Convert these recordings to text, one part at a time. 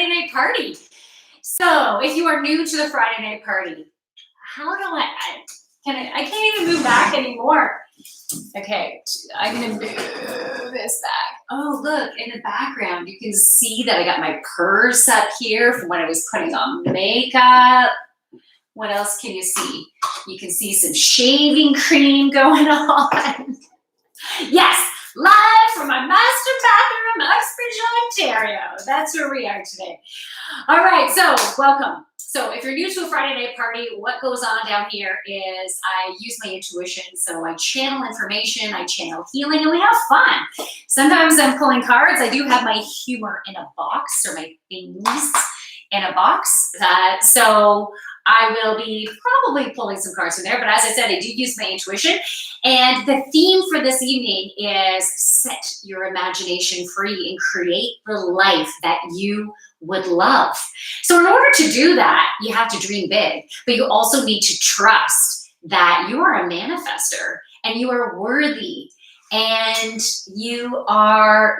Friday night party. So if you are new to the Friday night party, how do I can't even move back anymore. Okay, I'm gonna move this back. Oh, look, in the background, you can see that I got my purse up here from when I was putting on makeup. What else can you see? You can see some shaving cream going on. Yes, live from my master bathroom, Uxbridge, Ontario. That's where we are today. All right, so welcome. So if you're new to a Friday night party, what goes on down here is I use my intuition. So I channel information, I channel healing, and we have fun. Sometimes I'm pulling cards. I do have my humor in a box, or my things in a box. So I will be probably pulling some cards from there. But as I said, I do use my intuition. And the theme for this evening is set your imagination free and create the life that you would love. So in order to do that, you have to dream big, but you also need to trust that you are a manifester and you are worthy and you are,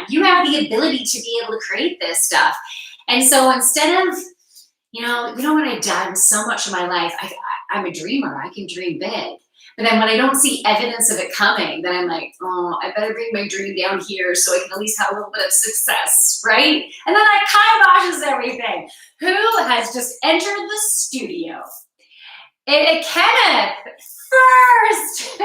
you have the ability to be able to create this stuff. And so instead of, you know what I've done so much in my life, I'm a dreamer, I can dream big. But then when I don't see evidence of it coming, then I'm like, oh, I better bring my dream down here so I can at least have a little bit of success, right? And then that kiboshes everything. Who has just entered the studio? Kenneth, first!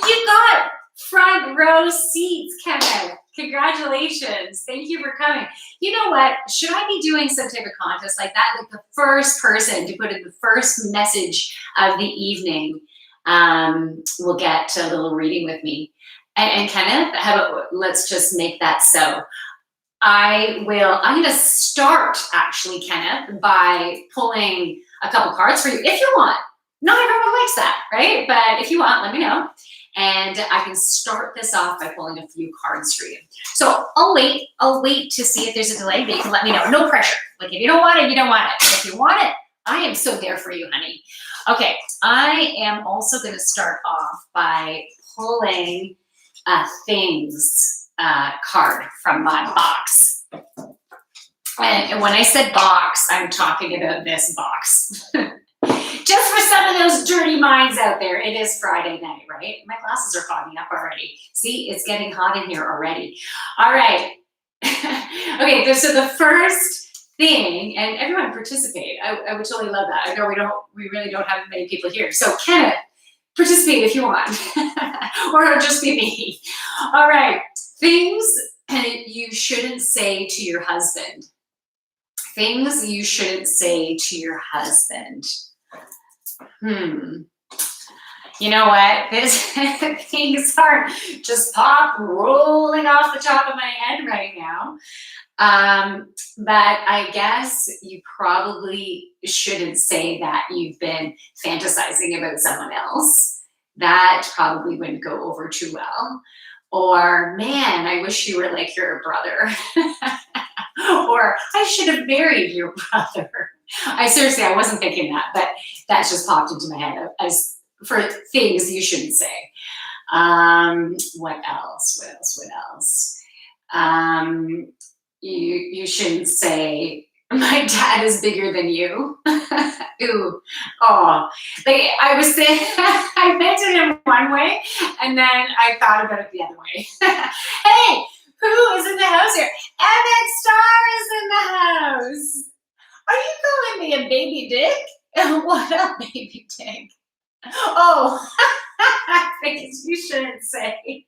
You got front row seats, Kenneth. Congratulations. Thank you for coming. You know what? Should I be doing some type of contest like that? Like the first person to put in the first message of the evening will get a little reading with me. And Kenneth, how about let's just make that so. I'm going to start actually, Kenneth, by pulling a couple cards for you if you want. Not everyone likes that, right? But if you want, let me know. And I can start this off by pulling a few cards for you. So I'll wait to see if there's a delay, but you can let me know. No pressure. Like if you don't want it, you don't want it. But if you want it, I am so there for you, honey. Okay, I am also going to start off by pulling a things card from my box. And when I said box, I'm talking about this box. Just for some of those dirty minds out there, it is Friday night, right? My glasses are fogging up already. See, it's getting hot in here already. All right. Okay, so the first thing, and everyone participate. I would totally love that. I know we really don't have many people here. So Kenneth, participate if you want, or it'll just be me. All right, things you shouldn't say to your husband. Things you shouldn't say to your husband. You know what? Things aren't just pop rolling off the top of my head right now. But I guess you probably shouldn't say that you've been fantasizing about someone else. That probably wouldn't go over too well. Or, man, I wish you were like your brother. Or, I should have married your brother. I wasn't thinking that, but that just popped into my head as for things you shouldn't say. What else? You shouldn't say, my dad is bigger than you. Ooh, oh. Like I was saying, I meant it in one way, and then I thought about it the other way. Hey, who is in the house here? Emmett Starr is in the house. Are you calling me a baby dick? What up, baby dick? Oh, things you shouldn't say.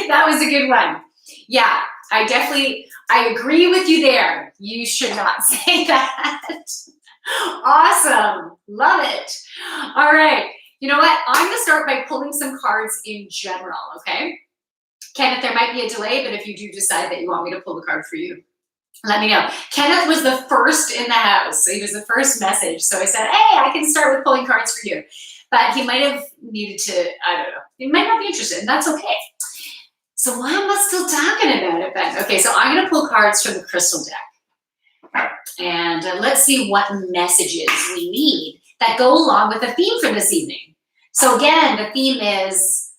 That was a good one. Yeah, I agree with you there. You should not say that. Awesome. Love it. All right. You know what? I'm going to start by pulling some cards in general, okay? Kenneth, there might be a delay, but if you do decide that you want me to pull the card for you, let me know. Kenneth was the first in the house. So he was the first message. So I said, hey, I can start with pulling cards for you. But he might have needed to, I don't know. He might not be interested, and that's okay. So why am I still talking about it then? Okay, so I'm going to pull cards from the crystal deck. And let's see what messages we need that go along with the theme for this evening. So again, the theme is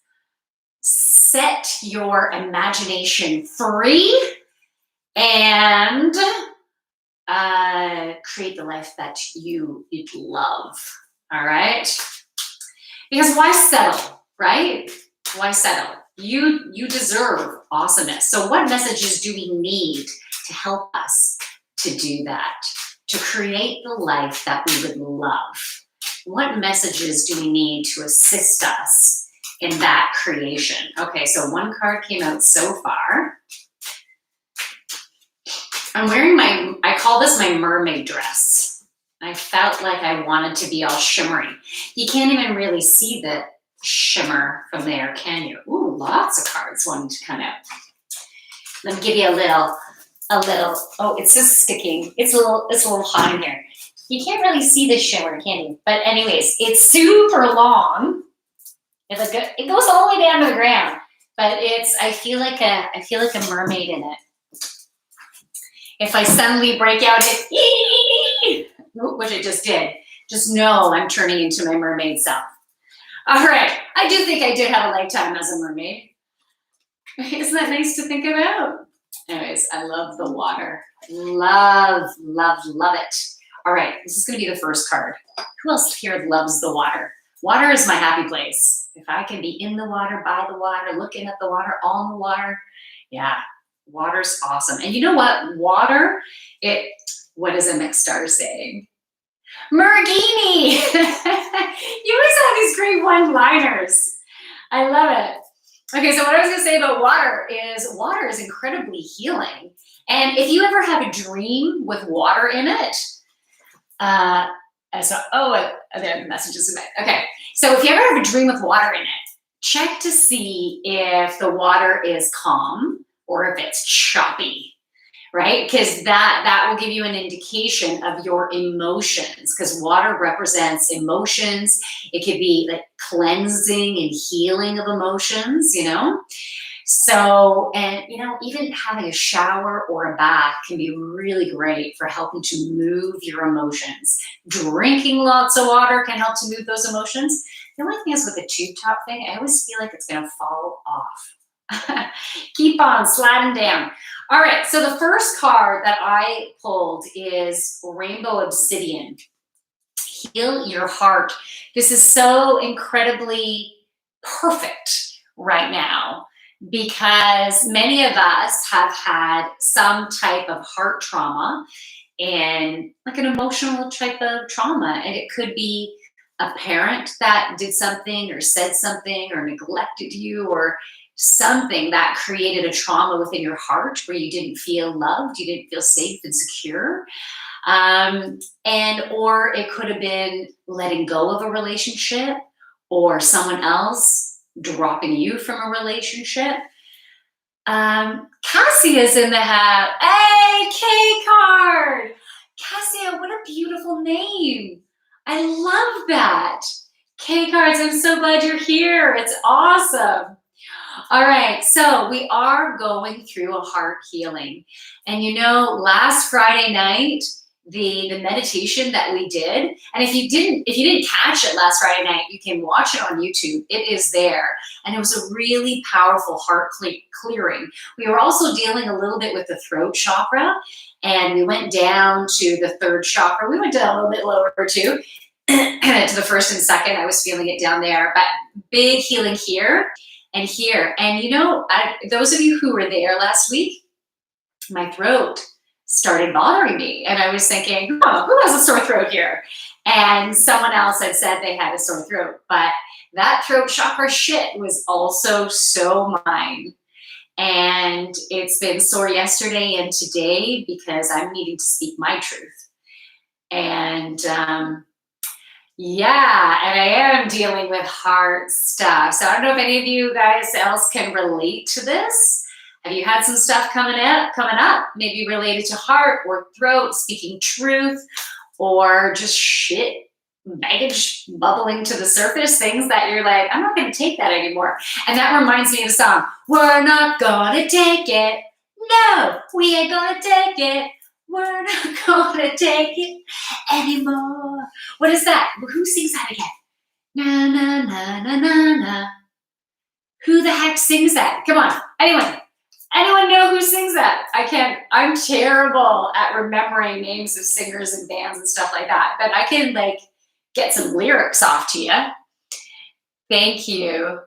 set your imagination free and create the life that you'd love. All right? Because why settle, right? Why settle? You deserve awesomeness. So what messages do we need to help us to do that? To create the life that we would love? What messages do we need to assist us in that creation? Okay, so one card came out so far. I'm wearing I call this my mermaid dress. I felt like I wanted to be all shimmery. You can't even really see the shimmer from there, can you? Ooh, lots of cards wanting to come out. Let me give you a little, oh, it's just sticking. It's a little hot in here. You can't really see the shimmer, can you? But anyways, it's super long. It goes all the way down to the ground, but I feel like a mermaid in it. If I suddenly break out which I just did, just know I'm turning into my mermaid self. All right, I do think I did have a lifetime as a mermaid. Isn't that nice to think about? Anyways, I love the water. Love, love, love it. All right, this is gonna be the first card. Who else here loves the water? Water is my happy place. If I can be in the water, by the water, looking at the water, on the water, yeah, water's awesome. And you know what? Water, what is a mixed star saying? Yogini! You always have these great one-liners. I love it. Okay, so what I was gonna say about water is incredibly healing. And if you ever have a dream with water in it, there are messages in it. Okay, so if you ever have a dream with water in it, check to see if the water is calm or if it's choppy, right? Because that will give you an indication of your emotions, because water represents emotions. It could be like cleansing and healing of emotions, you know? So, and you know, even having a shower or a bath can be really great for helping to move your emotions. Drinking lots of water can help to move those emotions. The only thing is with the tube top thing, I always feel like it's gonna fall off. Keep on sliding down. All right, so the first card that I pulled is Rainbow Obsidian. Heal your heart. This is so incredibly perfect right now, because many of us have had some type of heart trauma and like an emotional type of trauma. And it could be a parent that did something or said something or neglected you, or something that created a trauma within your heart where you didn't feel loved, you didn't feel safe and secure. Or it could have been letting go of a relationship, or someone else dropping you from a relationship. Cassia's in the house. Hey, K card. Cassia, what a beautiful name. I love that. K cards, I'm so glad you're here. It's awesome. All right, so we are going through a heart healing. And you know, last Friday night, the meditation that we did, and if you didn't catch it last Friday night, you can watch it on YouTube. It is there. And it was a really powerful heart clearing. We were also dealing a little bit with the throat chakra, and we went down to the third chakra. We went down a little bit lower too, to the first and second. I was feeling it down there, but big healing here and here. And you know, those of you who were there last week, my throat started bothering me. And I was thinking, oh, who has a sore throat here? And someone else had said they had a sore throat. But that throat chakra shit was also so mine. And it's been sore yesterday and today because I'm needing to speak my truth. And yeah, and I am dealing with heart stuff. So I don't know if any of you guys else can relate to this. Have you had some stuff coming up, maybe related to heart or throat, speaking truth, or just shit, baggage bubbling to the surface, things that you're like, I'm not going to take that anymore. And that reminds me of the song, we're not going to take it. No, we ain't going to take it. We're not going to take it anymore. What is that? Who sings that again? Na, na, na, na, na, na. Who the heck sings that? Come on, anyone. Anyone know who sings that? I can't, I'm terrible at remembering names of singers and bands and stuff like that, but I can like get some lyrics off to you. Thank you.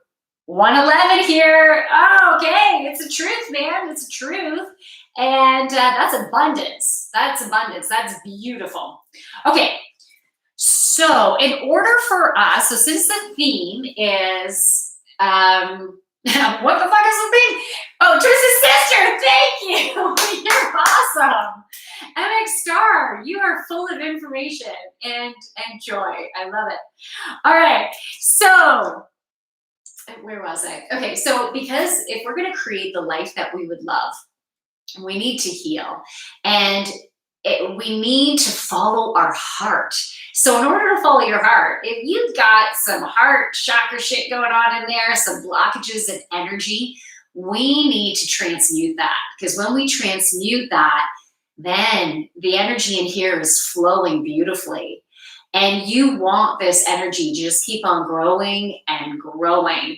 111 here. Oh, okay. It's a truth, man. It's a truth. And that's abundance. That's abundance. That's beautiful. Okay. So in order for us, so since the theme is, what the fuck is the theme? Oh, Tris's sister. Thank you. You're awesome. MX Star, you are full of information and joy. I love it. All right. So where was I? Okay, so because if we're going to create the life that we would love, we need to heal, and we need to follow our heart. So in order to follow your heart, if you've got some heart chakra shit going on in there, some blockages and energy, we need to transmute that, because when we transmute that, then the energy in here is flowing beautifully. And you want this energy to just keep on growing and growing.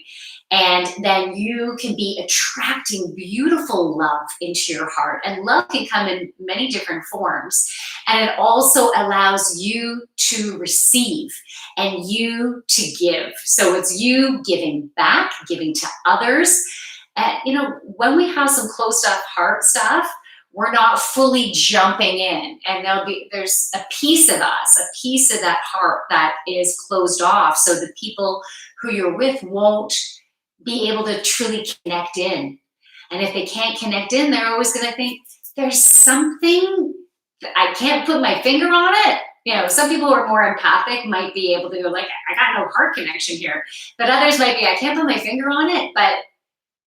And then you can be attracting beautiful love into your heart. And love can come in many different forms. And it also allows you to receive and you to give. So it's you giving back, giving to others. You know, when we have some closed off heart stuff, we're not fully jumping in, and there's a piece of us, a piece of that heart that is closed off, so the people who you're with won't be able to truly connect in. And if they can't connect in, they're always going to think there's something that I can't put my finger on it. You know, some people who are more empathic might be able to go like, I got no heart connection here, but others might be, I can't put my finger on it, but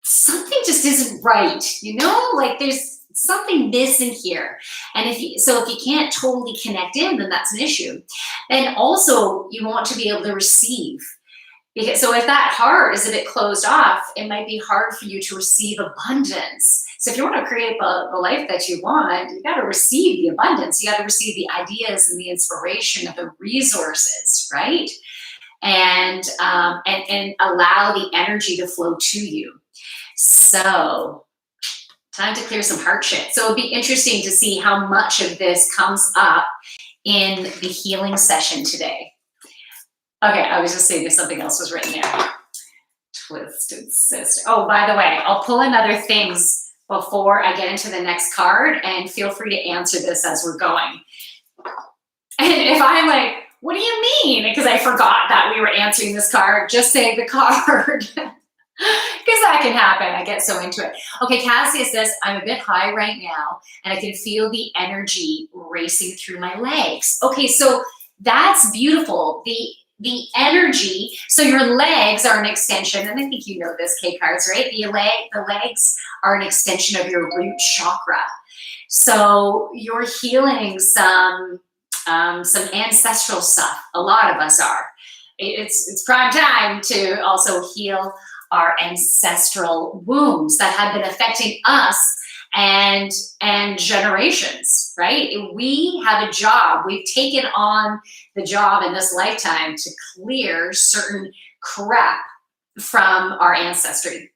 something just isn't right, you know, like there's something missing here. And if you can't totally connect in, then that's an issue. And also you want to be able to receive, because so if that heart is a bit closed off, it might be hard for you to receive abundance. So if you want to create the life that you want, you got to receive the abundance. You got to receive the ideas and the inspiration of the resources, right? And allow the energy to flow to you. So time to clear some heart shit. So it'd be interesting to see how much of this comes up in the healing session today. Okay, I was just saying if something else was written there. Twisted sister. Oh, by the way, I'll pull in other things before I get into the next card, and feel free to answer this as we're going. And if I'm like, what do you mean? Because I forgot that we were answering this card, just say the card. Because that can happen. I get so into it. Okay, Cassia says, I'm a bit high right now, and I can feel the energy racing through my legs. Okay, so that's beautiful. The energy, so your legs are an extension, and I think you know this, K-Cards, right? The legs are an extension of your root chakra. So you're healing some ancestral stuff. A lot of us are. It's prime time to also heal our ancestral wounds that have been affecting us and generations, right? We have a job. We've taken on the job in this lifetime to clear certain crap from our ancestry.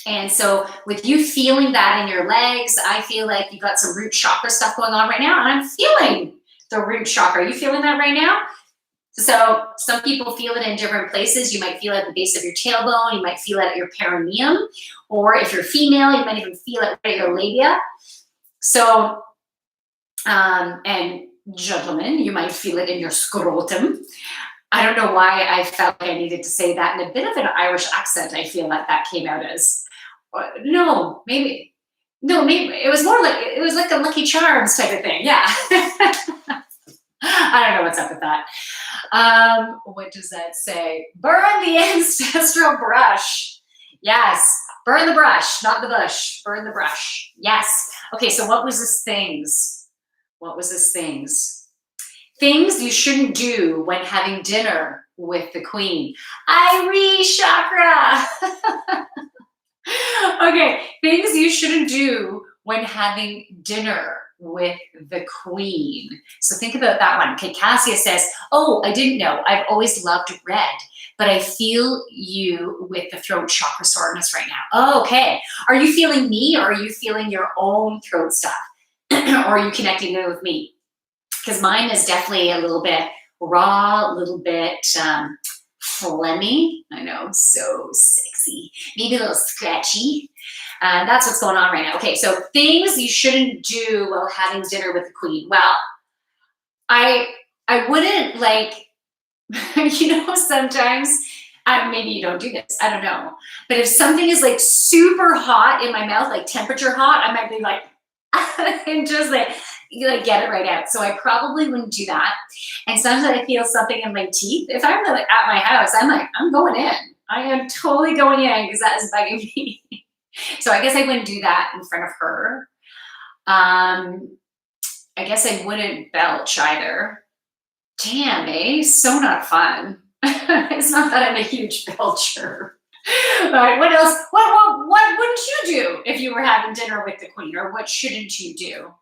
And so with you feeling that in your legs, I feel like you got some root chakra stuff going on right now, and I'm feeling the root chakra. Are you feeling that right now? So some people feel it in different places. You might feel it at the base of your tailbone. You might feel it at your perineum. Or if you're female, you might even feel it right at your labia. So, and gentlemen, you might feel it in your scrotum. I don't know why I felt like I needed to say that in a bit of an Irish accent. I feel like that came out as, maybe it was more like, it was like a Lucky Charms type of thing. Yeah. I don't know what's up with that. What does that say? Burn the ancestral brush. Yes. Burn the brush, not the bush. Burn the brush. Yes. Okay, so what was this things? What was this things? Things you shouldn't do when having dinner with the queen. Irie chakra. Okay, things you shouldn't do when having dinner with the queen. So think about that one. Okay, Cassia says, oh, I didn't know. I've always loved red. but I feel you with the throat chakra soreness right now. Oh, okay. Are you feeling me, or are you feeling your own throat stuff? Or are you connecting it with me? Because mine is definitely a little bit raw, a little bit phlegmy. I know, so sexy. Maybe a little scratchy. That's what's going on right now. Okay, so things you shouldn't do while having dinner with the queen. Well, I wouldn't like, sometimes maybe you don't do this. I don't know. But if something is like super hot in my mouth, like temperature hot, I might be like, and just like get it right out. So I probably wouldn't do that. And sometimes I feel something in my teeth. If I'm like at my house, I'm like, I'm going in. I am totally going in because that is bugging me. So I guess I wouldn't do that in front of her. I guess I wouldn't belch either. Damn, eh? So not fun. It's not that I'm a huge belcher. All right, what else? What wouldn't you do if you were having dinner with the queen? Or what shouldn't you do?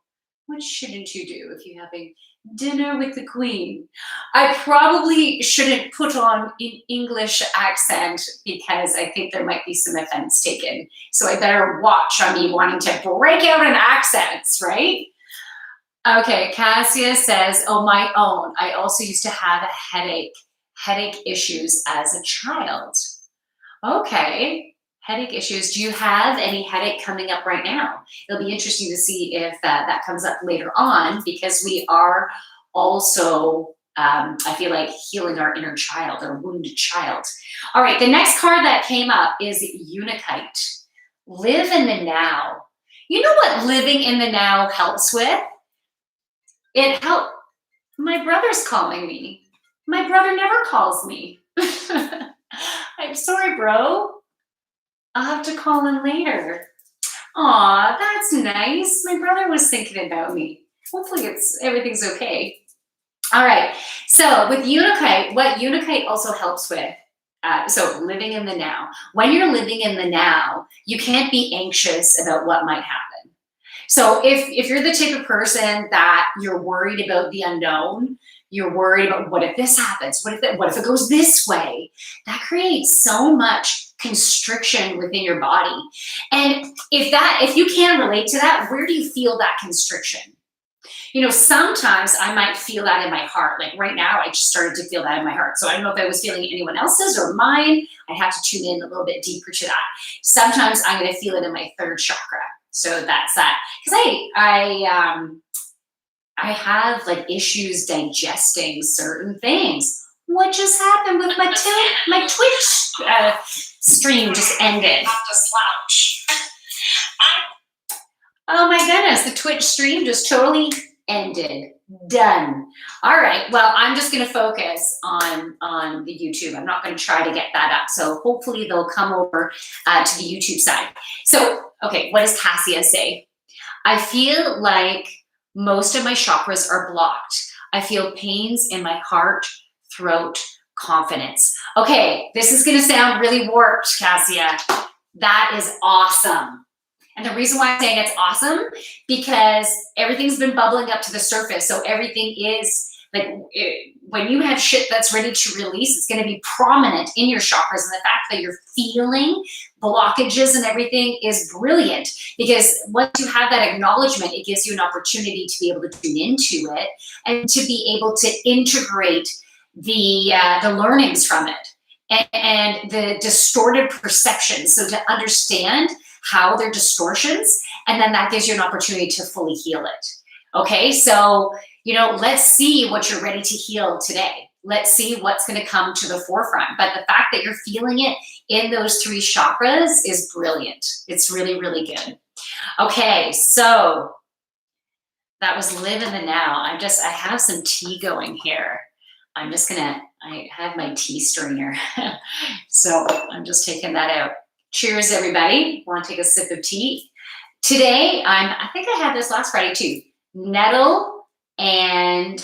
What shouldn't you do if you're having dinner with the queen? I probably shouldn't put on an English accent because I think there might be some offense taken. So I better watch on me wanting to break out in accents, right? Okay, Cassia says, oh, my own. I also used to have a headache issues as a child. Okay, headache issues. Do you have any headache coming up right now? It'll be interesting to see if that comes up later on, because we are also, I feel like, healing our inner child, our wounded child. All right, the next card that came up is Unikite. Live in the now. You know what living in the now helps with? It helped. My brother's calling me. My brother never calls me. I'm sorry, bro. I'll have to call in later. Aw, that's nice. My brother was thinking about me. Hopefully everything's okay. All right. So with Unikite, what Unikite also helps with, so living in the now. When you're living in the now, you can't be anxious about what might happen. So if you're the type of person that you're worried about the unknown, you're worried about what if this happens, what if it goes this way, that creates so much constriction within your body. And if you can relate to that, where do you feel that constriction? Sometimes I might feel that in my heart. Like right now, I just started to feel that in my heart. So I don't know if I was feeling anyone else's or mine. I have to tune in a little bit deeper to that. Sometimes I'm going to feel it in my third chakra. So that's that. Because I have like issues digesting certain things. What just happened with my Twitch stream just ended? Have to slouch. Oh my goodness, the Twitch stream just totally ended. Done. All right, well, I'm just going to focus on the YouTube. I'm not going to try to get that up. So hopefully they'll come over to the YouTube side. So, okay, what does Cassia say? I feel like most of my chakras are blocked. I feel pains in my heart, throat, confidence. Okay, this is going to sound really warped, Cassia. That is awesome. And the reason why I'm saying it's awesome, because everything's been bubbling up to the surface. So everything is like, when you have shit that's ready to release, it's going to be prominent in your chakras. And the fact that you're feeling blockages and everything is brilliant, because once you have that acknowledgement, it gives you an opportunity to be able to tune into it and to be able to integrate the learnings from it and the distorted perceptions. So to understand how they're distortions, and then that gives you an opportunity to fully heal it. Okay, so let's see what you're ready to heal today. Let's see what's going to come to the forefront. But the fact that you're feeling it in those three chakras is brilliant. It's really, really good. Okay, so that was live in the now. I have some tea going here. I have my tea strainer. So I'm just taking that out. Cheers, everybody. Want to take a sip of tea? Today, I think I had this last Friday too. Nettle, and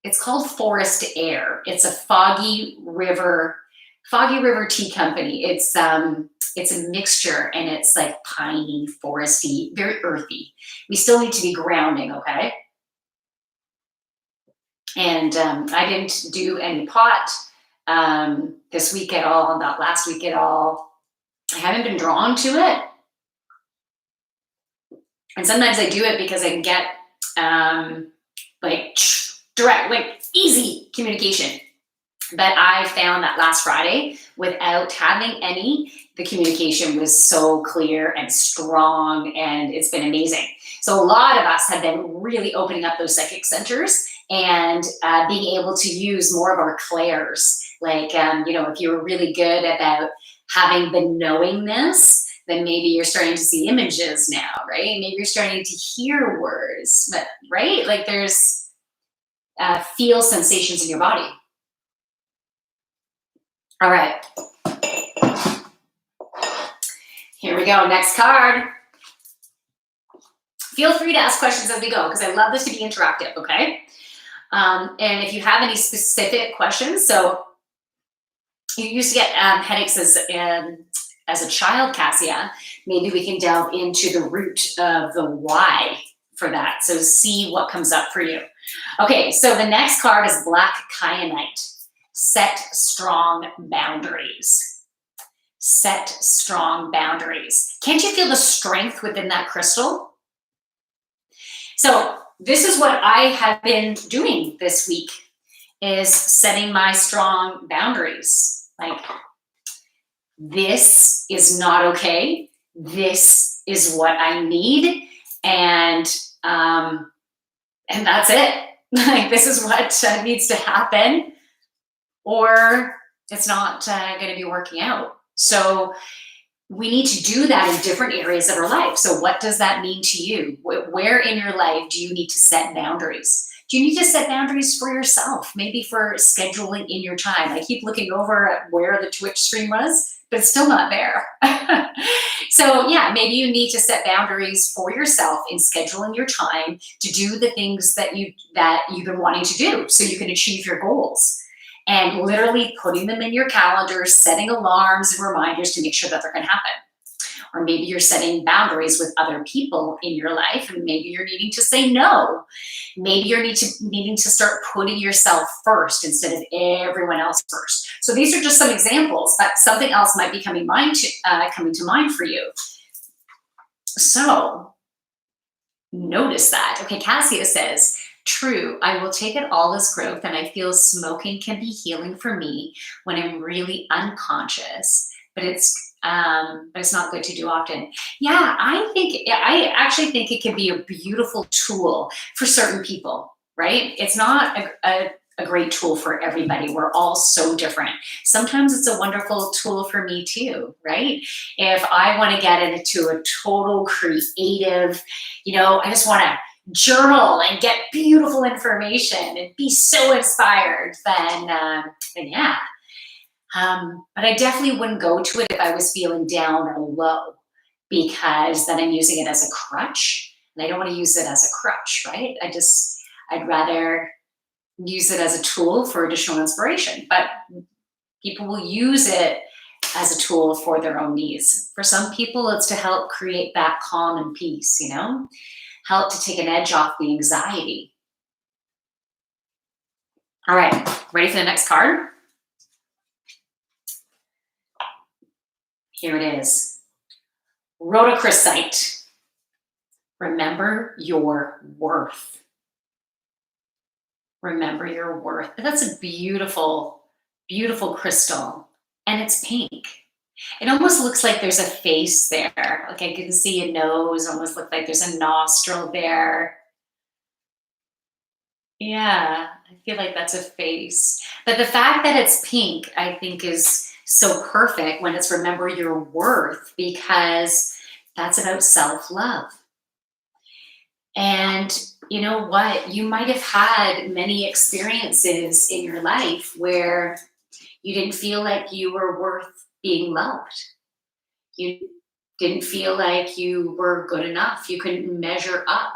it's called Forest Air. It's a Foggy River tea company. It's a mixture, and it's like piney, foresty, very earthy. We still need to be grounding, okay? And I didn't do any pot this week at all, not last week at all. I haven't been drawn to it. And sometimes I do it because I can get like direct, like easy communication. But I found that last Friday, without having any, the communication was so clear and strong, and it's been amazing. So a lot of us have been really opening up those psychic centers and being able to use more of our clairs. Like, if you were really good about having the knowingness, then maybe you're starting to see images now, right? Maybe you're starting to hear words, but, right? Like there's feel sensations in your body. All right. Here we go. Next card. Feel free to ask questions as we go because I love this to be interactive, okay? And if you have any specific questions, so you used to get headaches as a child, Cassia, maybe we can delve into the root of the why for that. So see what comes up for you. Okay, so the next card is Black Kyanite. Set strong boundaries. Set strong boundaries. Can't you feel the strength within that crystal? So this is what I have been doing this week, is setting my strong boundaries. Like, this is not okay. This is what I need. And that's it. Like, this is what needs to happen, or it's not going to be working out. So we need to do that in different areas of our life. So what does that mean to you? Where in your life do you need to set boundaries? Do you need to set boundaries for yourself? Maybe for scheduling in your time. I keep looking over at where the Twitch stream was, but it's still not there. So yeah, maybe you need to set boundaries for yourself in scheduling your time to do the things that you've been wanting to do so you can achieve your goals. And literally putting them in your calendar, setting alarms and reminders to make sure that they're going to happen. Or maybe you're setting boundaries with other people in your life, and maybe you're needing to say no. Maybe you're needing to start putting yourself first instead of everyone else first. So these are just some examples, but something else might be coming to mind for you. So notice that. Okay, Cassia says, true, I will take it all as growth, and I feel smoking can be healing for me when I'm really unconscious, but it's not good to do often. Yeah, I actually think it can be a beautiful tool for certain people, right? It's not a great tool for everybody. We're all so different. Sometimes it's a wonderful tool for me too, right? If I want to get into a total creative, I just want to journal and get beautiful information and be so inspired, then yeah. But I definitely wouldn't go to it if I was feeling down or low, because then I'm using it as a crutch, and I don't want to use it as a crutch, right? I'd rather use it as a tool for additional inspiration, but people will use it as a tool for their own needs. For some people, it's to help create that calm and peace, help to take an edge off the anxiety. All right, ready for the next card? Here it is. Rhodochrosite. Remember your worth. Remember your worth. That's a beautiful, beautiful crystal, and it's pink. It almost looks like there's a face there. Like I can see a nose, almost look like there's a nostril there. Yeah, I feel like that's a face. But the fact that it's pink, I think, is so perfect when it's remember your worth, because that's about self-love. And you know what? You might have had many experiences in your life where you didn't feel like you were worth being loved. You didn't feel like you were good enough. You couldn't measure up.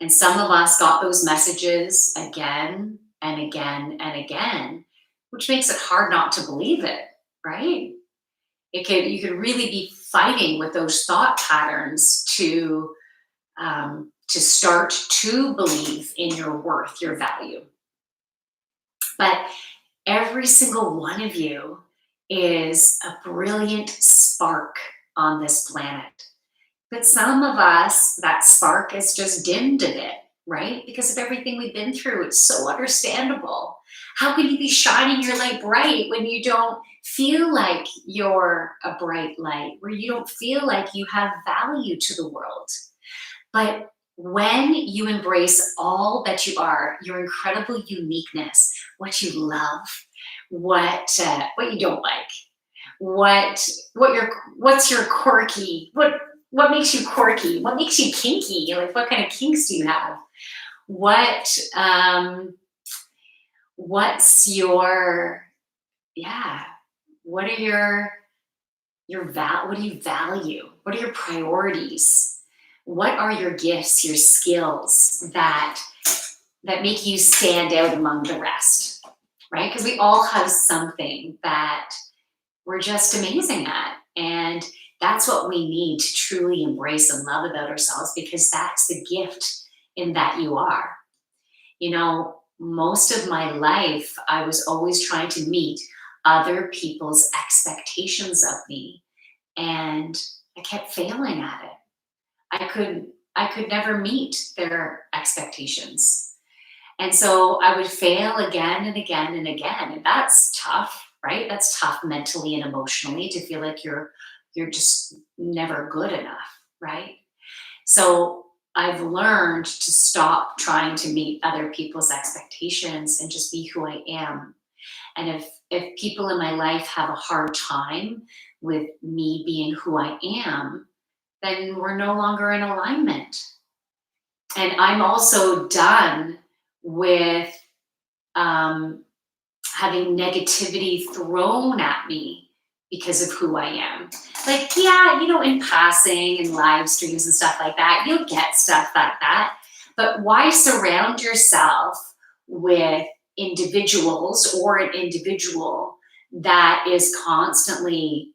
And some of us got those messages again and again and again, which makes it hard not to believe it, right? You could really be fighting with those thought patterns to start to believe in your worth, your value. But Every single one of you is a brilliant spark on this planet. But some of us, that spark is just dimmed a bit, right? Because of everything we've been through. It's so understandable. How can you be shining your light bright when you don't feel like you're a bright light, where you don't feel like you have value to the world? But when you embrace all that you are, your incredible uniqueness, what you love, what you don't like, what's your quirky, what makes you quirky, what makes you kinky, like what kind of kinks do you have, what what's your, yeah, what are what do you value, what are your priorities, what are your gifts, your skills that make you stand out among the rest, right? Because we all have something that we're just amazing at. And that's what we need to truly embrace and love about ourselves, because that's the gift in that you are. You know, most of my life, I was always trying to meet other people's expectations of me. And I kept failing at it. I could never meet their expectations. And so I would fail again and again and again. And that's tough, right? That's tough mentally and emotionally to feel like you're just never good enough, right? So I've learned to stop trying to meet other people's expectations and just be who I am. And if people in my life have a hard time with me being who I am, then we're no longer in alignment. And I'm also done with having negativity thrown at me because of who I am. Like, yeah, in passing and live streams and stuff like that, you'll get stuff like that. But why surround yourself with individuals or an individual that is constantly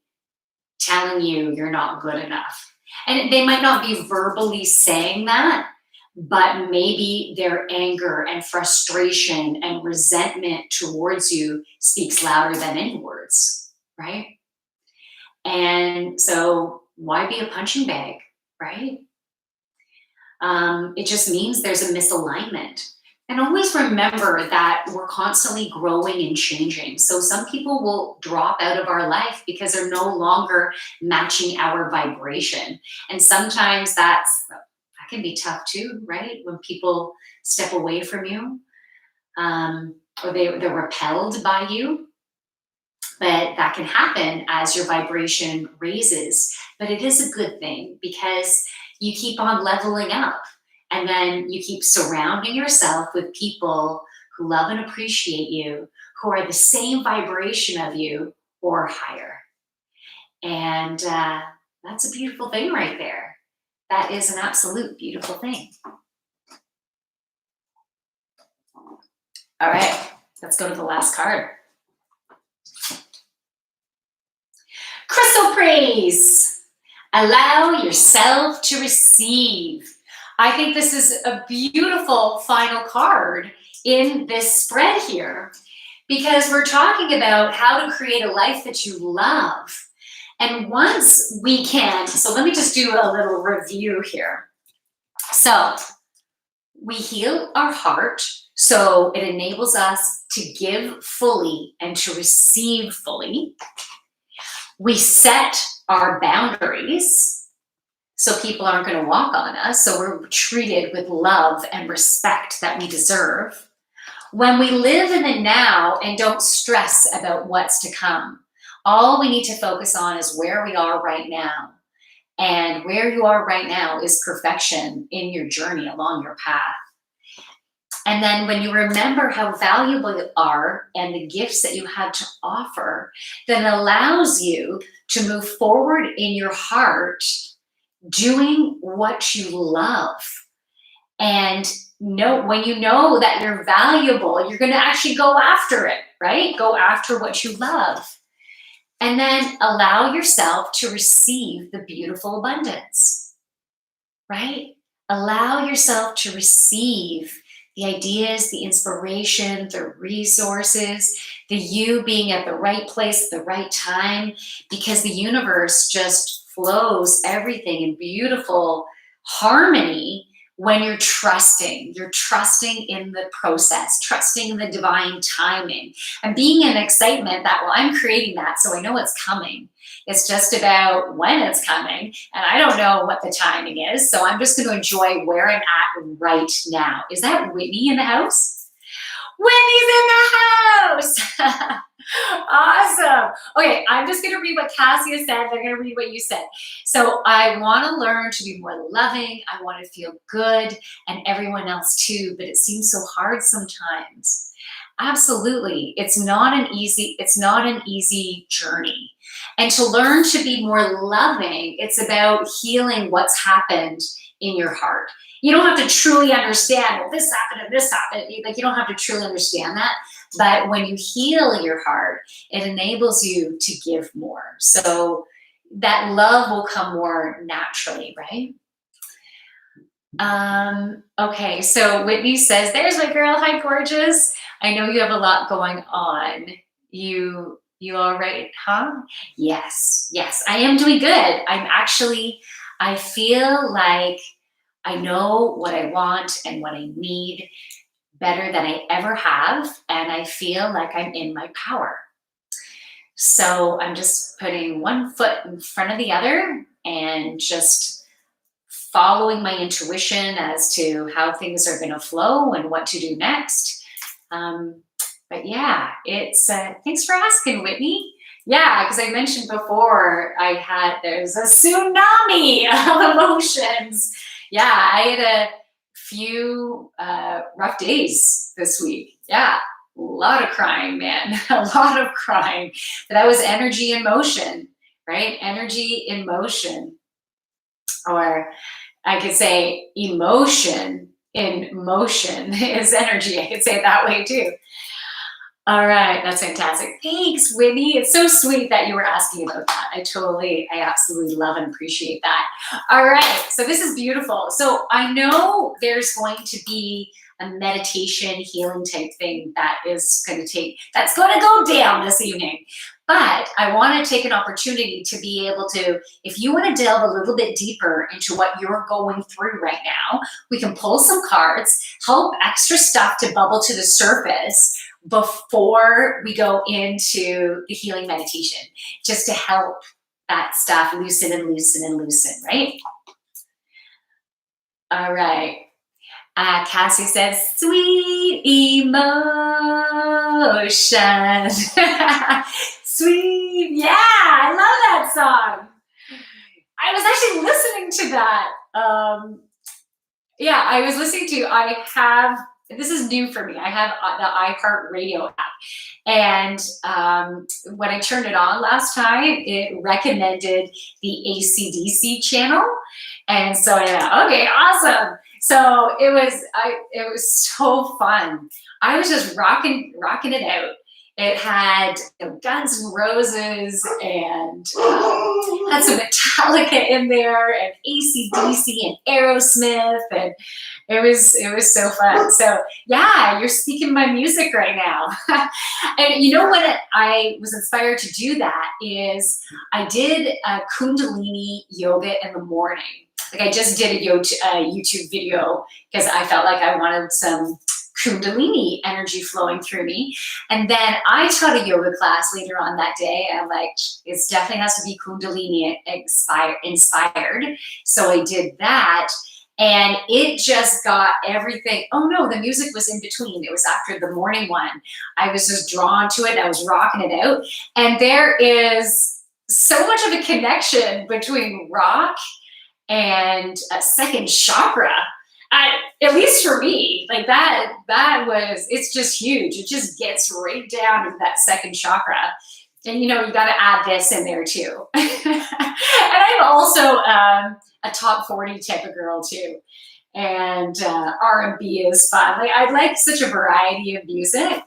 telling you you're not good enough? And they might not be verbally saying that, but maybe their anger and frustration and resentment towards you speaks louder than any words, right? And so why be a punching bag, right? It just means there's a misalignment. And always remember that we're constantly growing and changing. So some people will drop out of our life because they're no longer matching our vibration. And sometimes that can be tough too, right? When people step away from you, or they're repelled by you. But that can happen as your vibration raises. But it is a good thing because you keep on leveling up, and then you keep surrounding yourself with people who love and appreciate you, who are the same vibration of you or higher. And that's a beautiful thing right there. That is an absolute beautiful thing. All right, let's go to the last card. Crystal praise. Allow yourself to receive. I think this is a beautiful final card in this spread here, because we're talking about how to create a life that you love. And once we can, so let me just do a little review here. So we heal our heart, so it enables us to give fully and to receive fully. We set our boundaries so people aren't going to walk on us, so we're treated with love and respect that we deserve. When we live in the now and don't stress about what's to come, all we need to focus on is where we are right now. And where you are right now is perfection in your journey along your path. And then when you remember how valuable you are and the gifts that you have to offer, then it allows you to move forward in your heart doing what you love. And when you know that you're valuable, you're going to actually go after it, right? Go after what you love. And then allow yourself to receive the beautiful abundance, right? Allow yourself to receive the ideas, the inspiration, the resources, the you being at the right place at the right time, because the universe just flows everything in beautiful harmony when you're trusting. You're trusting in the process, trusting in the divine timing, and being in excitement that, well, I'm creating that, so I know it's coming. It's just about when it's coming, and I don't know what the timing is, so I'm just going to enjoy where I'm at right now. Is that Whitney in the house? Whitney's in the house! Awesome. Okay, I'm just going to read what Cassia said. They're going to read what you said. So I want to learn to be more loving. I want to feel good, and everyone else too, but it seems so hard sometimes. Absolutely. It's not an easy journey. And to learn to be more loving, it's about healing what's happened in your heart. You don't have to truly understand, well, this happened and this happened. Like, you don't have to truly understand that. But when you heal your heart, it enables you to give more. So that love will come more naturally, right? Okay, so Whitney says, there's my girl. Hi, gorgeous. I know you have a lot going on. You all right, huh? Yes, I am doing good. I feel like I know what I want and what I need better than I ever have, and I feel like I'm in my power. So I'm just putting one foot in front of the other and just following my intuition as to how things are going to flow and what to do next. But yeah, it's thanks for asking, Whitney. Yeah, because I mentioned before there's a tsunami of emotions. Yeah, I had a few rough days this week. Yeah, a lot of crying, man, a lot of crying. But that was energy in motion, right? Energy in motion. Or I could say emotion in motion is energy. I could say it that way too. All right, that's fantastic. Thanks, Whitney. It's so sweet that you were asking about that. I absolutely love and appreciate that. All right, so this is beautiful. So I know there's going to be a meditation healing type thing that's going to go down this evening. But I want to take an opportunity to be able to, if you want to delve a little bit deeper into what you're going through right now, we can pull some cards, help extra stuff to bubble to the surface before we go into the healing meditation, just to help that stuff loosen and loosen and loosen, right? All right. Cassie says, sweet emotion. Sweet. Yeah, I love that song. I was actually listening to that. Yeah, I was listening to, this is new for me. I have the iHeartRadio app. And when I turned it on last time, it recommended the AC/DC channel. And so I thought, okay, awesome. So it was so fun. I was just rocking it out. It had Guns N' Roses and had some Metallica in there and AC/DC and Aerosmith, and it was so fun. So yeah, you're speaking my music right now. And you know what? I was inspired to do that is I did Kundalini yoga in the morning. Like I just did a YouTube video because I felt like I wanted some Kundalini energy flowing through me. And then I taught a yoga class later on that day. And I'm like, it definitely has to be Kundalini inspired. So I did that. And it just got everything. Oh no, the music was in between. It was after the morning one. I was just drawn to it. I was rocking it out. And there is so much of a connection between rock and a second chakra. At least for me, like it's just huge. It just gets right down to that second chakra. And you got to add this in there too. And I'm also a top 40 type of girl too. And R&B is fun. Like I like such a variety of music,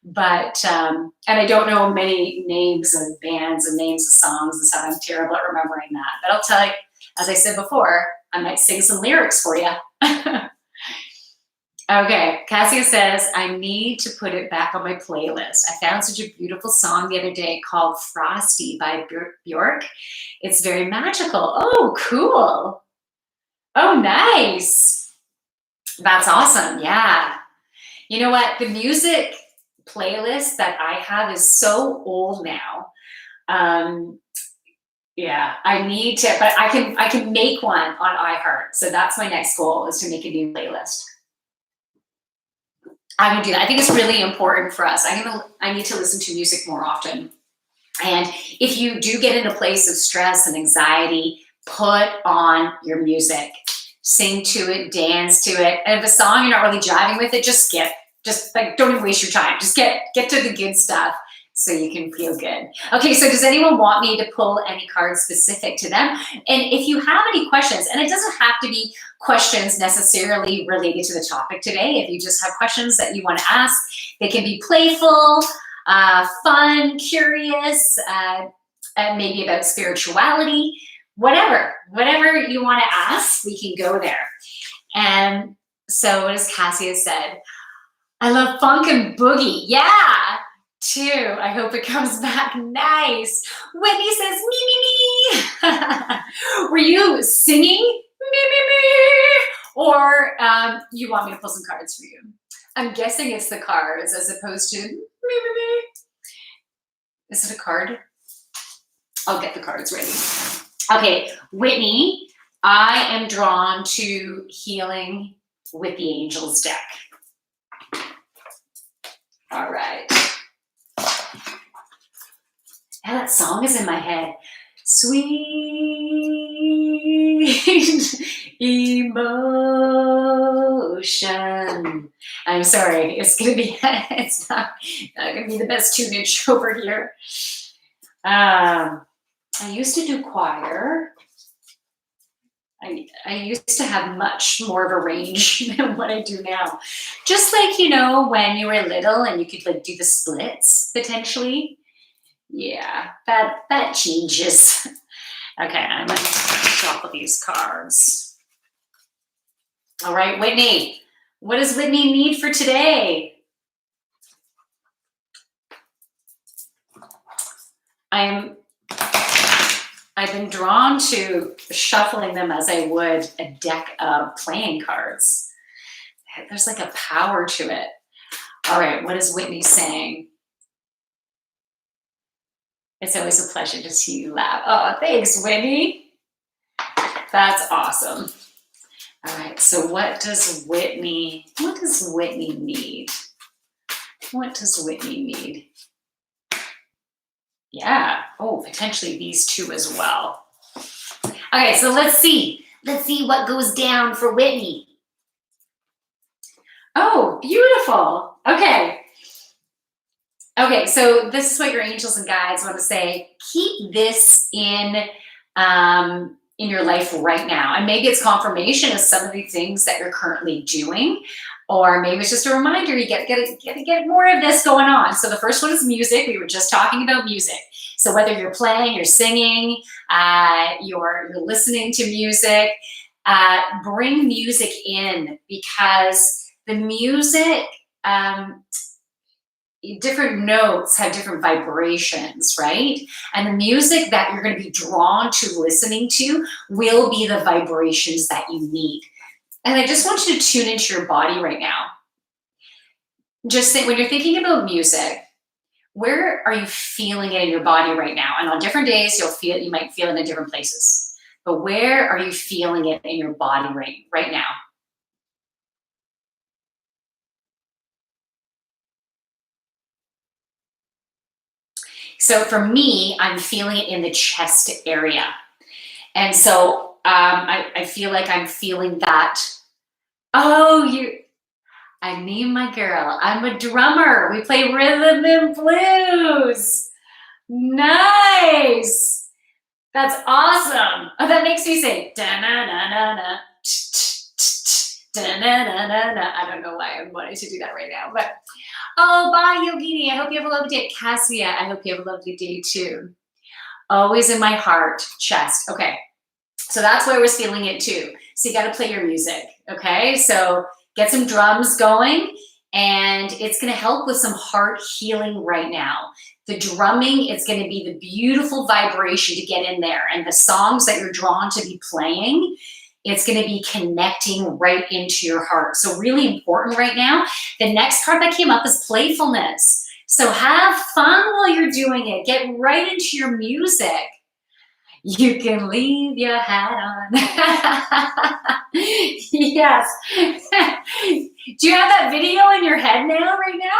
but and I don't know many names of bands and names of songs and stuff. I'm terrible at remembering that. But I'll tell you, as I said before, I might sing some lyrics for you. Okay, Cassia says, I need to put it back on my playlist. I found such a beautiful song the other day called Frosty by Bjork. It's very magical. Oh, cool. Oh, nice. That's awesome. Yeah. You know what? The music playlist that I have is so old now. Yeah, I need to, but I can make one on iHeart. So that's my next goal, is to make a new playlist. I would do that. I think it's really important for us. I need to listen to music more often. And if you do get in a place of stress and anxiety, put on your music. Sing to it, dance to it. And if a song you're not really jiving with it, just skip. Just like, don't even waste your time. Just get to the good stuff so you can feel good. Okay, so does anyone want me to pull any cards specific to them? And if you have any questions, and it doesn't have to be questions necessarily related to the topic today. If you just have questions that you want to ask, they can be playful, fun, curious, and maybe about spirituality, whatever you want to ask, we can go there. And so as Cassia said, I love funk and boogie. Yeah, too. I hope it comes back. Nice. Whitney says, me, me, me. Were you singing me, me, me? Or you want me to pull some cards for you? I'm guessing it's the cards as opposed to me, me, me. Is it a card? I'll get the cards ready. Okay, Whitney, I am drawn to healing with the Angels deck. All right. And that song is in my head. Sweet emotion. I'm sorry, it's not gonna be the best tunage over here. I used to do choir. I used to have much more of a range than what I do now. Just like, when you were little and you could like do the splits potentially. Yeah, that changes. Okay, I'm gonna shuffle these cards. All right, Whitney, what does Whitney need for today? I've been drawn to shuffling them as I would a deck of playing cards. There's like a power to it. All right, what is Whitney saying? It's always a pleasure to see you laugh. Oh, thanks, Whitney. That's awesome. All right, so what does Whitney need? What does Whitney need? Yeah, oh, potentially these two as well. Okay, so let's see what goes down for Whitney. Oh, beautiful. Okay, so this is what your angels and guides want to say. Keep this in your life right now. And maybe it's confirmation of some of the things that you're currently doing, or maybe it's just a reminder you get to get more of this going on. So the first one is music. We were just talking about music. So whether you're playing, you're singing, you're listening to music, bring music in, because the music, different notes have different vibrations, right? And the music that you're going to be drawn to listening to will be the vibrations that you need. And I just want you to tune into your body right now. Just think, when you're thinking about music, where are you feeling it in your body right now? And on different days, you might feel it in different places. But where are you feeling it in your body right now? So for me, I'm feeling it in the chest area. And so I feel like I'm feeling that. Oh, I mean, my girl, I'm a drummer. We play rhythm and blues. Nice. That's awesome. Oh, that makes me say da-na-na-na-na. Da-na-na-na-na. I don't know why I'm wanting to do that right now, but oh, bye, Yogini. I hope you have a lovely day. Cassia, I hope you have a lovely day too. Always in my heart, chest. Okay, so that's why we're feeling it too. So you got to play your music, okay? So get some drums going, and it's going to help with some heart healing right now. The drumming is going to be the beautiful vibration to get in there, and the songs that you're drawn to be playing, it's going to be connecting right into your heart. So really important right now. The next card that came up is playfulness. So have fun while you're doing it. Get right into your music. You can leave your hat on. Yes. Do you have that video in your head now, right now?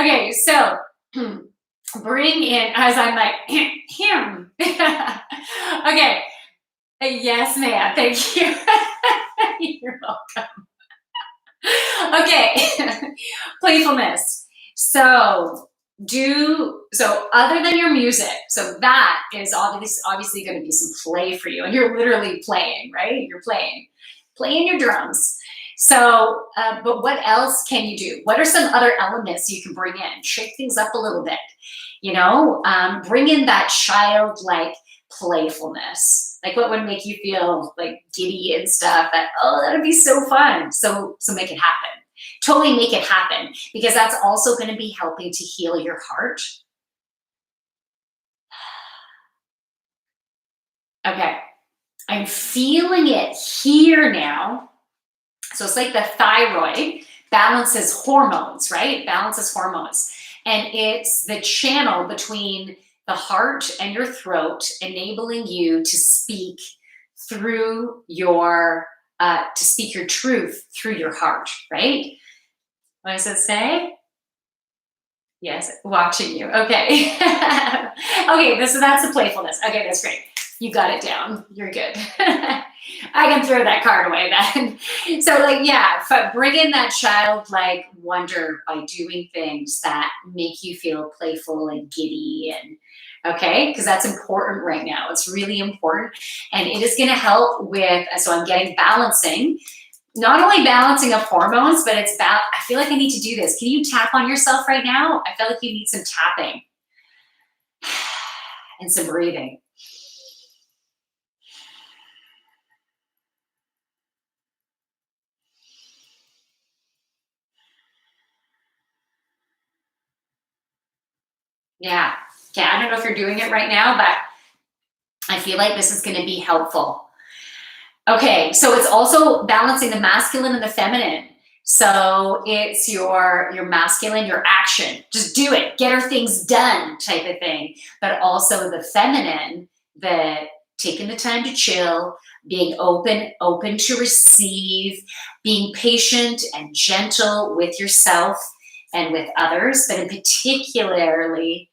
Okay, so bring in, as I'm like, him. Okay. Yes, ma'am. Thank you. You're welcome. Okay. Playfulness. So other than your music, so that is obviously going to be some play for you, and you're literally playing, right? You're playing your drums. So, but what else can you do? What are some other elements you can bring in? Shake things up a little bit, bring in that childlike playfulness. Like what would make you feel like giddy and stuff, that'd be so fun. So make it happen. Totally make it happen, because that's also going to be helping to heal your heart. Okay, I'm feeling it here now. So it's like the thyroid balances hormones, right? Balances hormones. And it's the channel between the heart and your throat, enabling you to speak through your, to speak your truth through your heart, right? What does it say? Yes, watching you. Okay. Okay, so that's the playfulness. Okay, that's great. You got it down. You're good. I can throw that card away then. So bring in that childlike wonder by doing things that make you feel playful and giddy, and okay, because that's important right now. It's really important, and it is going to help with, so I'm getting balancing. Not only balancing of hormones, but I feel like I need to do this. Can you tap on yourself right now? I feel like you need some tapping and some breathing. Yeah. Okay, I don't know if you're doing it right now, but I feel like this is going to be helpful. Okay, so it's also balancing the masculine and the feminine. So it's your masculine, your action, just do it, get her things done type of thing. But also the feminine, the taking the time to chill, being open to receive, being patient and gentle with yourself and with others, but in particularly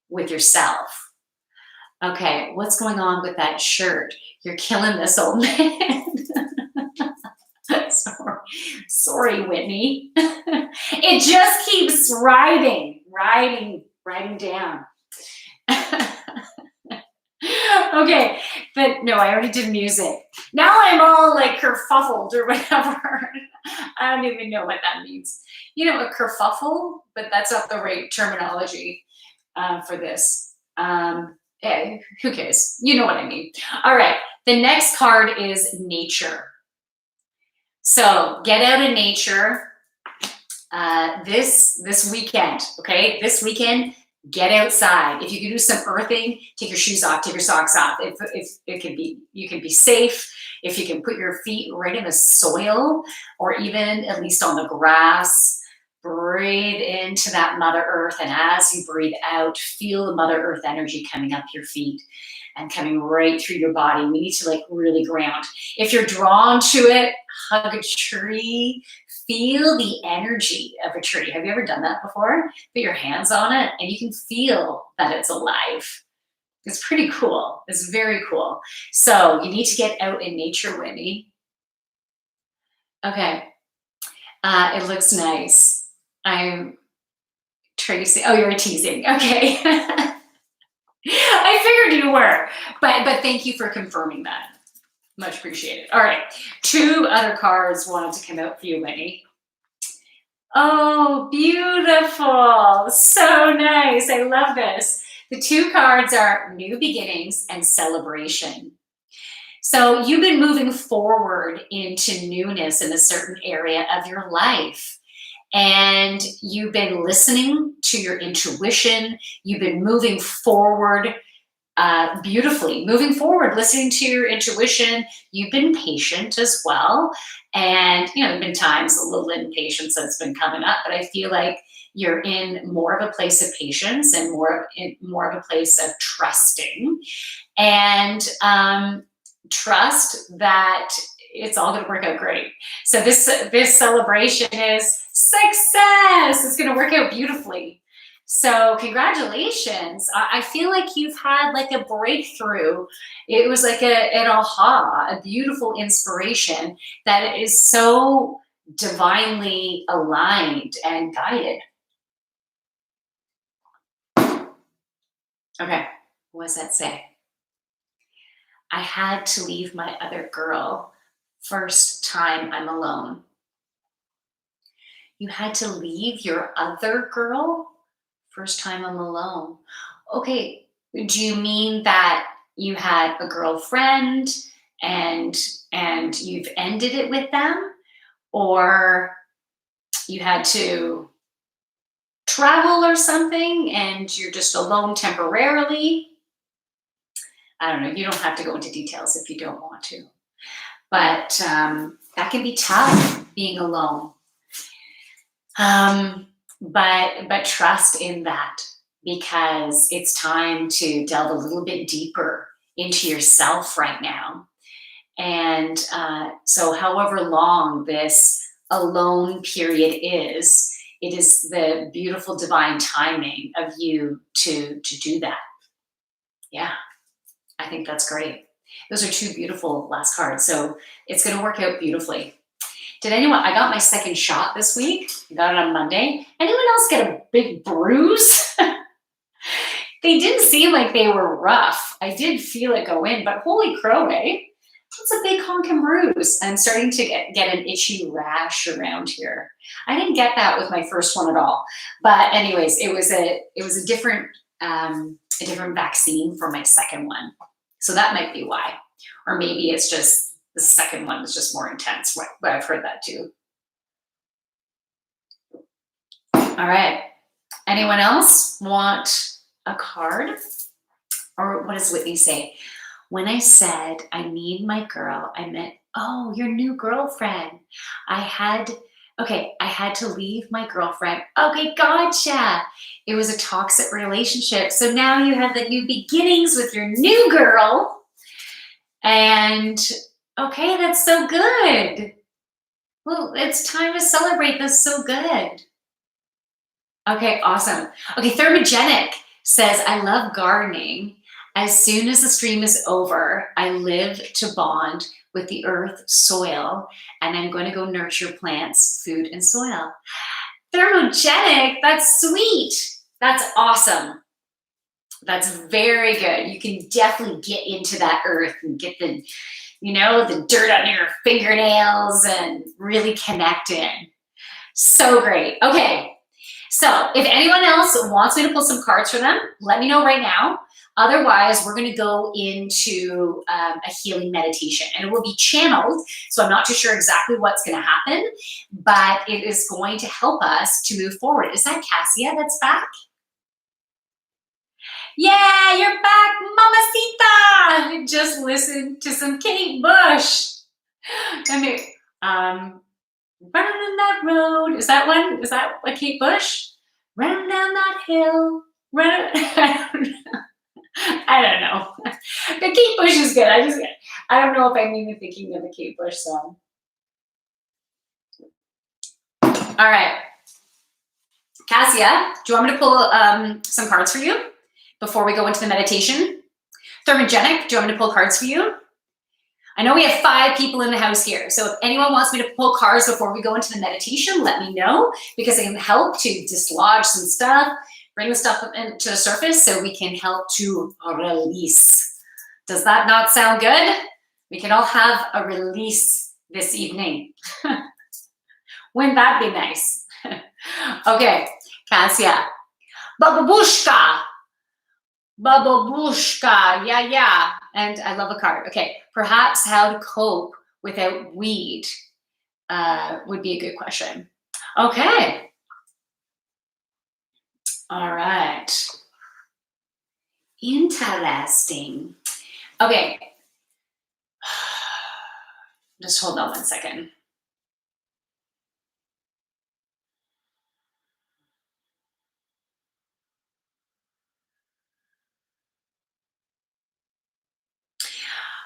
with yourself. Okay, what's going on with that shirt? You're killing this old man. Sorry, Whitney. It just keeps riding down. Okay, but no, I already did music. Now I'm all like kerfuffled or whatever. I don't even know what that means. You know, a kerfuffle, but that's not the right terminology for this. Who cares? You know what I mean. All right, the next card is nature. So get out in nature this weekend, okay? This weekend, get outside. If you can do some earthing, take your shoes off, take your socks off. If it can be, you can be safe. If you can put your feet right in the soil, or even at least on the grass, breathe into that Mother Earth, and as you breathe out, feel the Mother Earth energy coming up your feet and coming right through your body. We need to really ground. If you're drawn to it, hug a tree, feel the energy of a tree. Have you ever done that before? Put your hands on it and you can feel that it's alive. It's pretty cool. It's very cool. So you need to get out in nature, Whitney. Okay. It looks nice. I'm Tracy. Oh, you're teasing. Okay. I figured you were, but thank you for confirming that. Much appreciated. All right, 2 other cards wanted to come out for you, Whitney. Oh, beautiful. So nice. I love this. The 2 cards are new beginnings and celebration. So you've been moving forward into newness in a certain area of your life. And you've been listening to your intuition. You've been moving forward beautifully, moving forward, listening to your intuition. You've been patient as well. And, there have been times a little impatience that's been coming up, but I feel like you're in more of a place of patience and more of a place of trusting and trust that it's all going to work out great. So this celebration is success. It's going to work out beautifully. So congratulations. I feel like you've had like a breakthrough. It was like an aha, a beautiful inspiration that is so divinely aligned and guided. Okay, what does that say? I had to leave my other girl. First time I'm alone. You had to leave your other girl? First time I'm alone. Okay, do you mean that you had a girlfriend and you've ended it with them? Or you had to travel or something and you're just alone temporarily? I don't know. You don't have to go into details if you don't want to. But that can be tough, being alone. But trust in that, because it's time to delve a little bit deeper into yourself right now. And so however long this alone period is, it is the beautiful divine timing of you to do that. Yeah, I think that's great. Those are two beautiful last cards. So it's going to work out beautifully. I got my second shot this week. I got it on Monday. Anyone else get a big bruise? They didn't seem like they were rough. I did feel it go in, but holy crow, eh? It's a big honking bruise. I'm starting to get an itchy rash around here. I didn't get that with my first one at all. But anyways, it was a different vaccine for my second one. So that might be why. Or maybe it's just the second one was just more intense, but I've heard that too. All right. Anyone else want a card? Or what does Whitney say? When I said I need my girl, I meant, oh, your new girlfriend. I had to leave my girlfriend. Okay, gotcha. It was a toxic relationship. So now you have the new beginnings with your new girl. And okay, that's so good. Well, it's time to celebrate. That's so good. Okay, awesome. Okay, Thermogenic says, I love gardening. As soon as the stream is over, I live to bond with the earth, soil, and I'm going to go nurture plants, food, and soil. Thermogenic, that's sweet. That's awesome. That's very good. You can definitely get into that earth and get the dirt on your fingernails and really connect in. So great. Okay. So if anyone else wants me to pull some cards for them, let me know right now. Otherwise, we're going to go into a healing meditation, and it will be channeled. So I'm not too sure exactly what's going to happen, but it is going to help us to move forward. Is that Cassia that's back? Yeah, you're back, Mamacita. Just listen to some Kate Bush. I mean, running that road. Is that one? Is that a Kate Bush? Running down that hill. I don't know. The Kate Bush is good. I don't know if I'm even thinking of the Kate Bush song. All right. Cassia, do you want me to pull some cards for you before we go into the meditation? Thermogenic, do you want me to pull cards for you? I know we have 5 people in the house here. So if anyone wants me to pull cards before we go into the meditation, let me know, because it can help to dislodge some stuff, bring the stuff into the surface so we can help to release. Does that not sound good? We can all have a release this evening. Wouldn't that be nice? Okay, Cassia. Babushka. Bababushka. Yeah. And I love a card. Okay. Perhaps how to cope without weed would be a good question. Okay. All right. Interesting. Okay. Just hold on one second.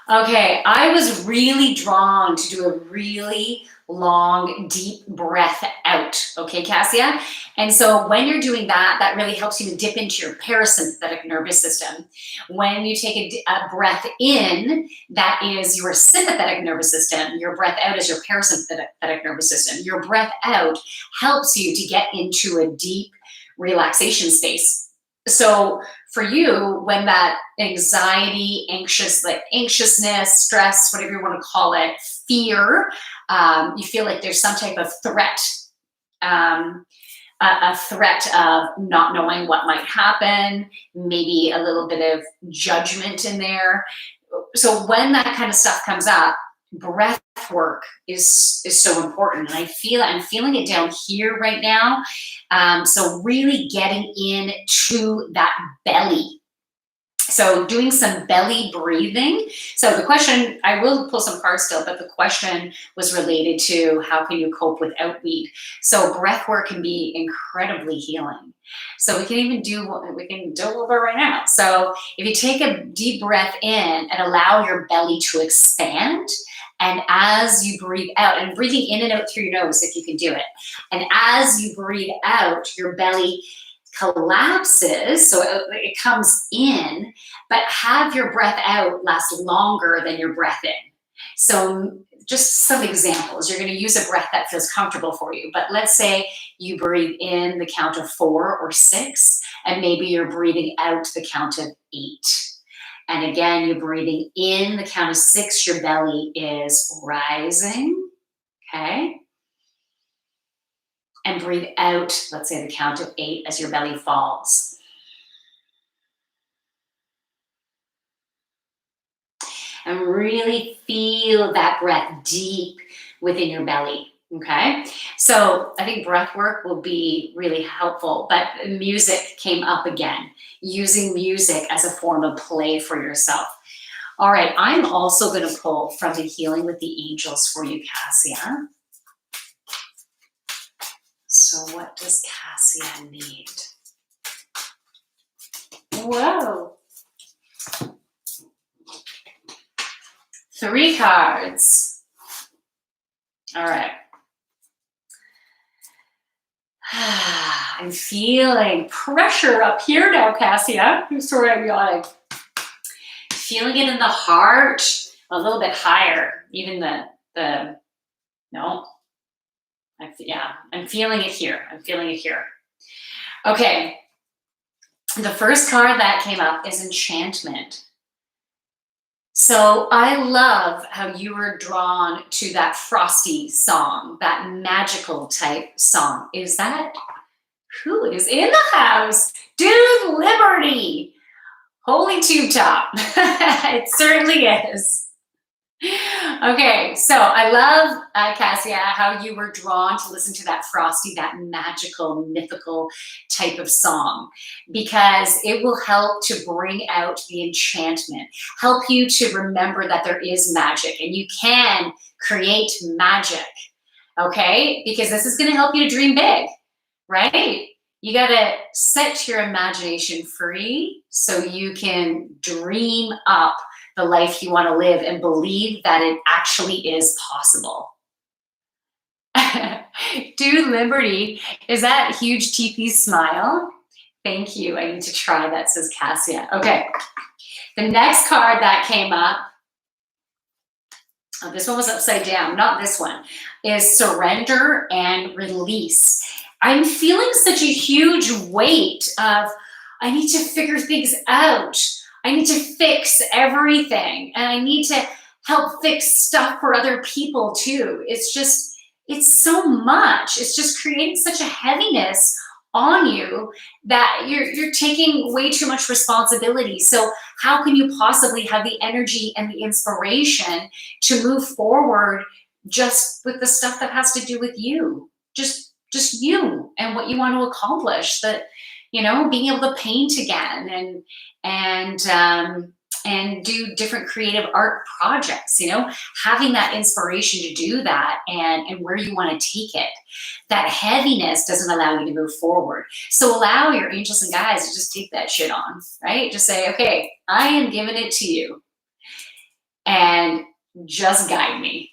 Okay, I was really drawn to do a really long, deep breath out. Okay, Cassia? And so when you're doing that, that really helps you to dip into your parasympathetic nervous system. When you take a breath in, that is your sympathetic nervous system. Your breath out is your parasympathetic nervous system. Your breath out helps you to get into a deep relaxation space. So for you, when that anxiety, anxiousness, stress, whatever you want to call it, fear, you feel like there's some type of threat, um, a threat of not knowing what might happen, maybe a little bit of judgment in there. So when that kind of stuff comes up, breath work is so important. And I'm feeling it down here right now. So really getting into that belly. So doing some belly breathing. So the question, I will pull some cards still, but the question was related to how can you cope without weed? So breath work can be incredibly healing. So we can do a little bit right now. So if you take a deep breath in and allow your belly to expand, and as you breathe out, and breathing in and out through your nose if you can do it, and as you breathe out, your belly collapses, so it comes in, but have your breath out last longer than your breath in. So just some examples. You're going to use a breath that feels comfortable for you, but let's say you breathe in the count of 4 or 6, and maybe you're breathing out the count of 8. And again, you're breathing in the count of 6, your belly is rising, okay? And breathe out, let's say the count of 8 as your belly falls. And really feel that breath deep within your belly, okay? So I think breath work will be really helpful, but music came up again, using music as a form of play for yourself. All right, I'm also going to pull from the Healing with the Angels for you, Cassia. So what does Cassia need? Whoa. 3 cards. All right. I'm feeling pressure up here now, Cassia. I'm sorry, I'm yawning. Feeling it in the heart, a little bit higher. Even no. I'm feeling it here. I'm feeling it here. Okay. The first card that came up is Enchantment. So I love how you were drawn to that frosty song, that magical type song. Is that who is in the house? Dude Liberty. Holy tube top. It certainly is. Okay, so I love, Cassia, how you were drawn to listen to that frosty, that magical, mythical type of song, because it will help to bring out the enchantment, help you to remember that there is magic and you can create magic, okay? Because this is going to help you to dream big, right? You got to set your imagination free so you can dream up the life you want to live and believe that it actually is possible. Dude Liberty, is that huge teethy smile? Thank you. I need to try that, says Cassia. Okay. The next card that came up, this one was upside down, not this one, is Surrender and Release. I'm feeling such a huge weight of, I need to figure things out. I need to fix everything, and I need to help fix stuff for other people too. It's so much. It's just creating such a heaviness on you that you're taking way too much responsibility. So how can you possibly have the energy and the inspiration to move forward just with the stuff that has to do with you? Just you and what you want to accomplish. That, being able to paint again and do different creative art projects, having that inspiration to do that and where you want to take it. That heaviness doesn't allow you to move forward. So allow your angels and guides to just take that shit on, right? Just say, okay, I am giving it to you and just guide me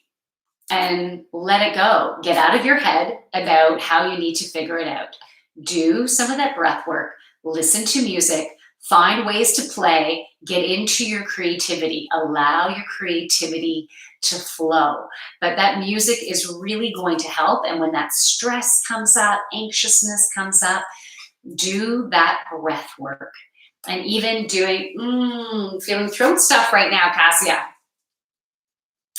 and let it go. Get out of your head about how you need to figure it out. Do some of that breath work, listen to music, find ways to play, get into your creativity, allow your creativity to flow. But that music is really going to help. And when that stress comes up, anxiousness comes up, do that breath work. And even doing, feeling throat stuff right now, Cassia.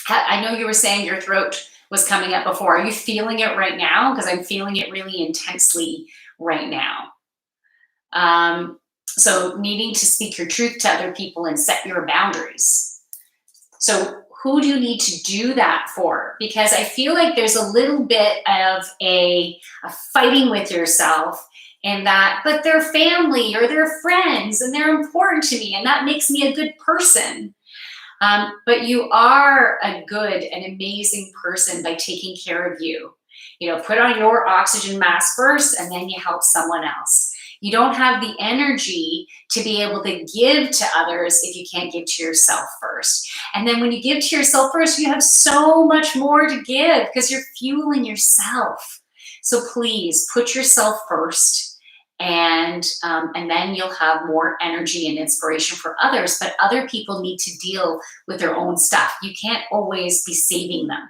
I know you were saying your throat was coming up before. Are you feeling it right now? Because I'm feeling it really intensely right now. So needing to speak your truth to other people and set your boundaries. So who do you need to do that for? Because I feel like there's a little bit of a fighting with yourself in that, but they're family or they're friends and they're important to me and that makes me a good person. But you are a good and amazing person by taking care of you. Put on your oxygen mask first and then you help someone else. You don't have the energy to be able to give to others if you can't give to yourself first. And then when you give to yourself first, you have so much more to give because you're fueling yourself. So please put yourself first. And then you'll have more energy and inspiration for others. But other people need to deal with their own stuff. You can't always be saving them.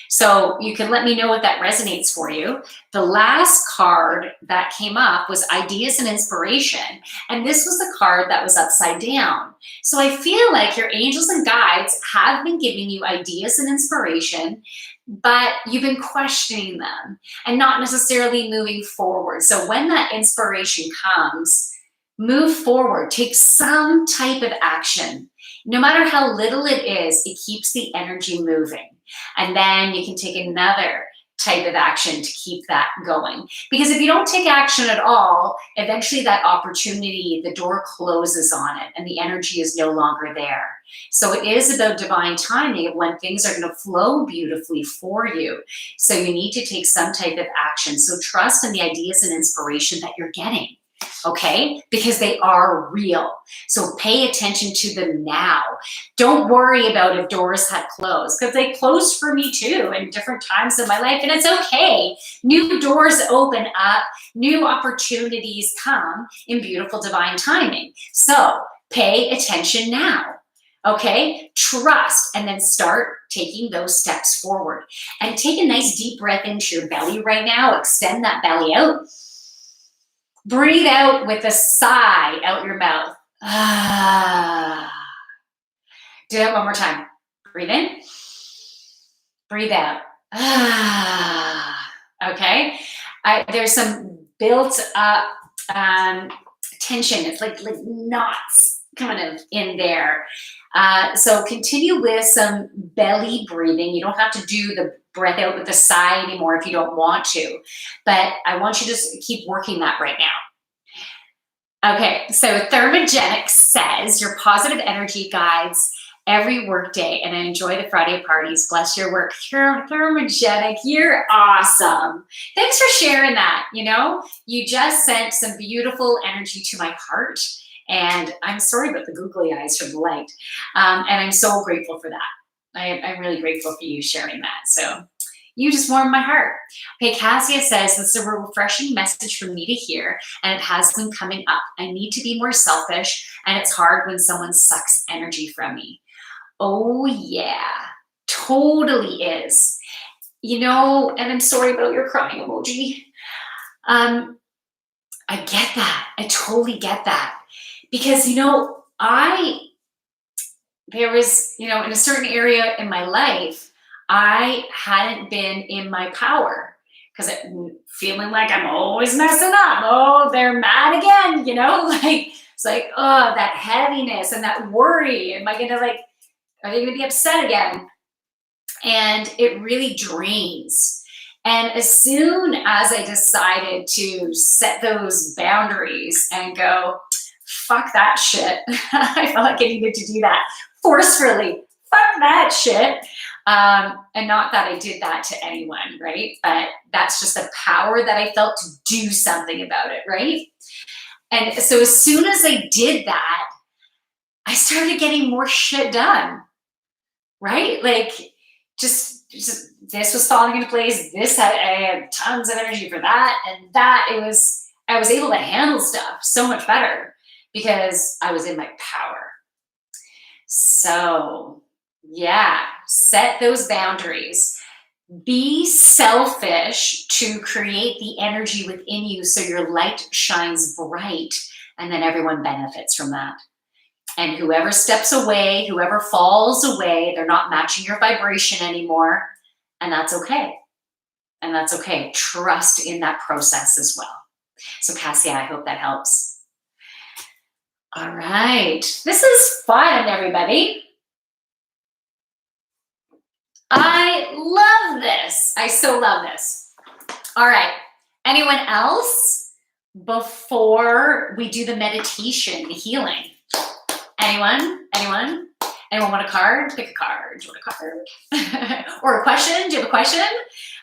So you can let me know if that resonates for you. The last card that came up was ideas and inspiration. And this was the card that was upside down. So I feel like your angels and guides have been giving you ideas and inspiration, but you've been questioning them and not necessarily moving forward. So when that inspiration comes, move forward, take some type of action. No matter how little it is, it keeps the energy moving. And then you can take another type of action to keep that going. Because if you don't take action at all, eventually that opportunity, the door closes on it and the energy is no longer there. So it is about divine timing of when things are going to flow beautifully for you. So you need to take some type of action. So trust in the ideas and inspiration that you're getting. Okay? Because they are real. So pay attention to them now. Don't worry about if doors have closed, because they closed for me too in different times in my life, and it's okay. New doors open up, new opportunities come in beautiful divine timing. So pay attention now. Okay? Trust, and then start taking those steps forward. And take a nice deep breath into your belly right now. Extend that belly out. Breathe out with a sigh out your mouth. Do it one more time. Breathe in. Breathe out. Okay. There's some built up tension. It's like knots kind of in there. So continue with some belly breathing. You don't have to do the breath out with a sigh anymore if you don't want to, but I want you to just keep working that right now. Okay, so Thermogenic says your positive energy guides every workday, and I enjoy the Friday parties. Bless your work. Thermogenic, you're awesome. Thanks for sharing that. You just sent some beautiful energy to my heart, and I'm sorry about the googly eyes from the light, and I'm so grateful for that. I'm really grateful for you sharing that. So you just warmed my heart. Okay, Cassia says, this is a refreshing message for me to hear, and it has been coming up. I need to be more selfish, and it's hard when someone sucks energy from me. Oh, yeah, totally is. And I'm sorry about your crying emoji. I get that. I totally get that. Because, there was, in a certain area in my life, I hadn't been in my power because feeling like I'm always messing up. Oh, they're mad again, like it's like, oh, that heaviness and that worry. Am I gonna like, are they gonna be upset again? And it really drains. And as soon as I decided to set those boundaries and go, fuck that shit, I felt like I needed to do that forcefully. Fuck that shit. And not that I did that to anyone, right? But that's just the power that I felt to do something about it, right? And so as soon as I did that, I started getting more shit done, right? Like just this was falling into place. I had tons of energy for that, and that I was able to handle stuff so much better because I was in my power. So yeah, set those boundaries. Be selfish to create the energy within you so your light shines bright, and then everyone benefits from that. And whoever steps away, whoever falls away, they're not matching your vibration anymore. And that's okay. And that's okay. Trust in that process as well. So Cassia, I hope that helps. All right. This is fun, everybody. I love this. I so love this. All right. Anyone else before we do the meditation, the healing? Anyone? Anyone want a card? Pick a card. Do you want a card? Or a question? Do you have a question?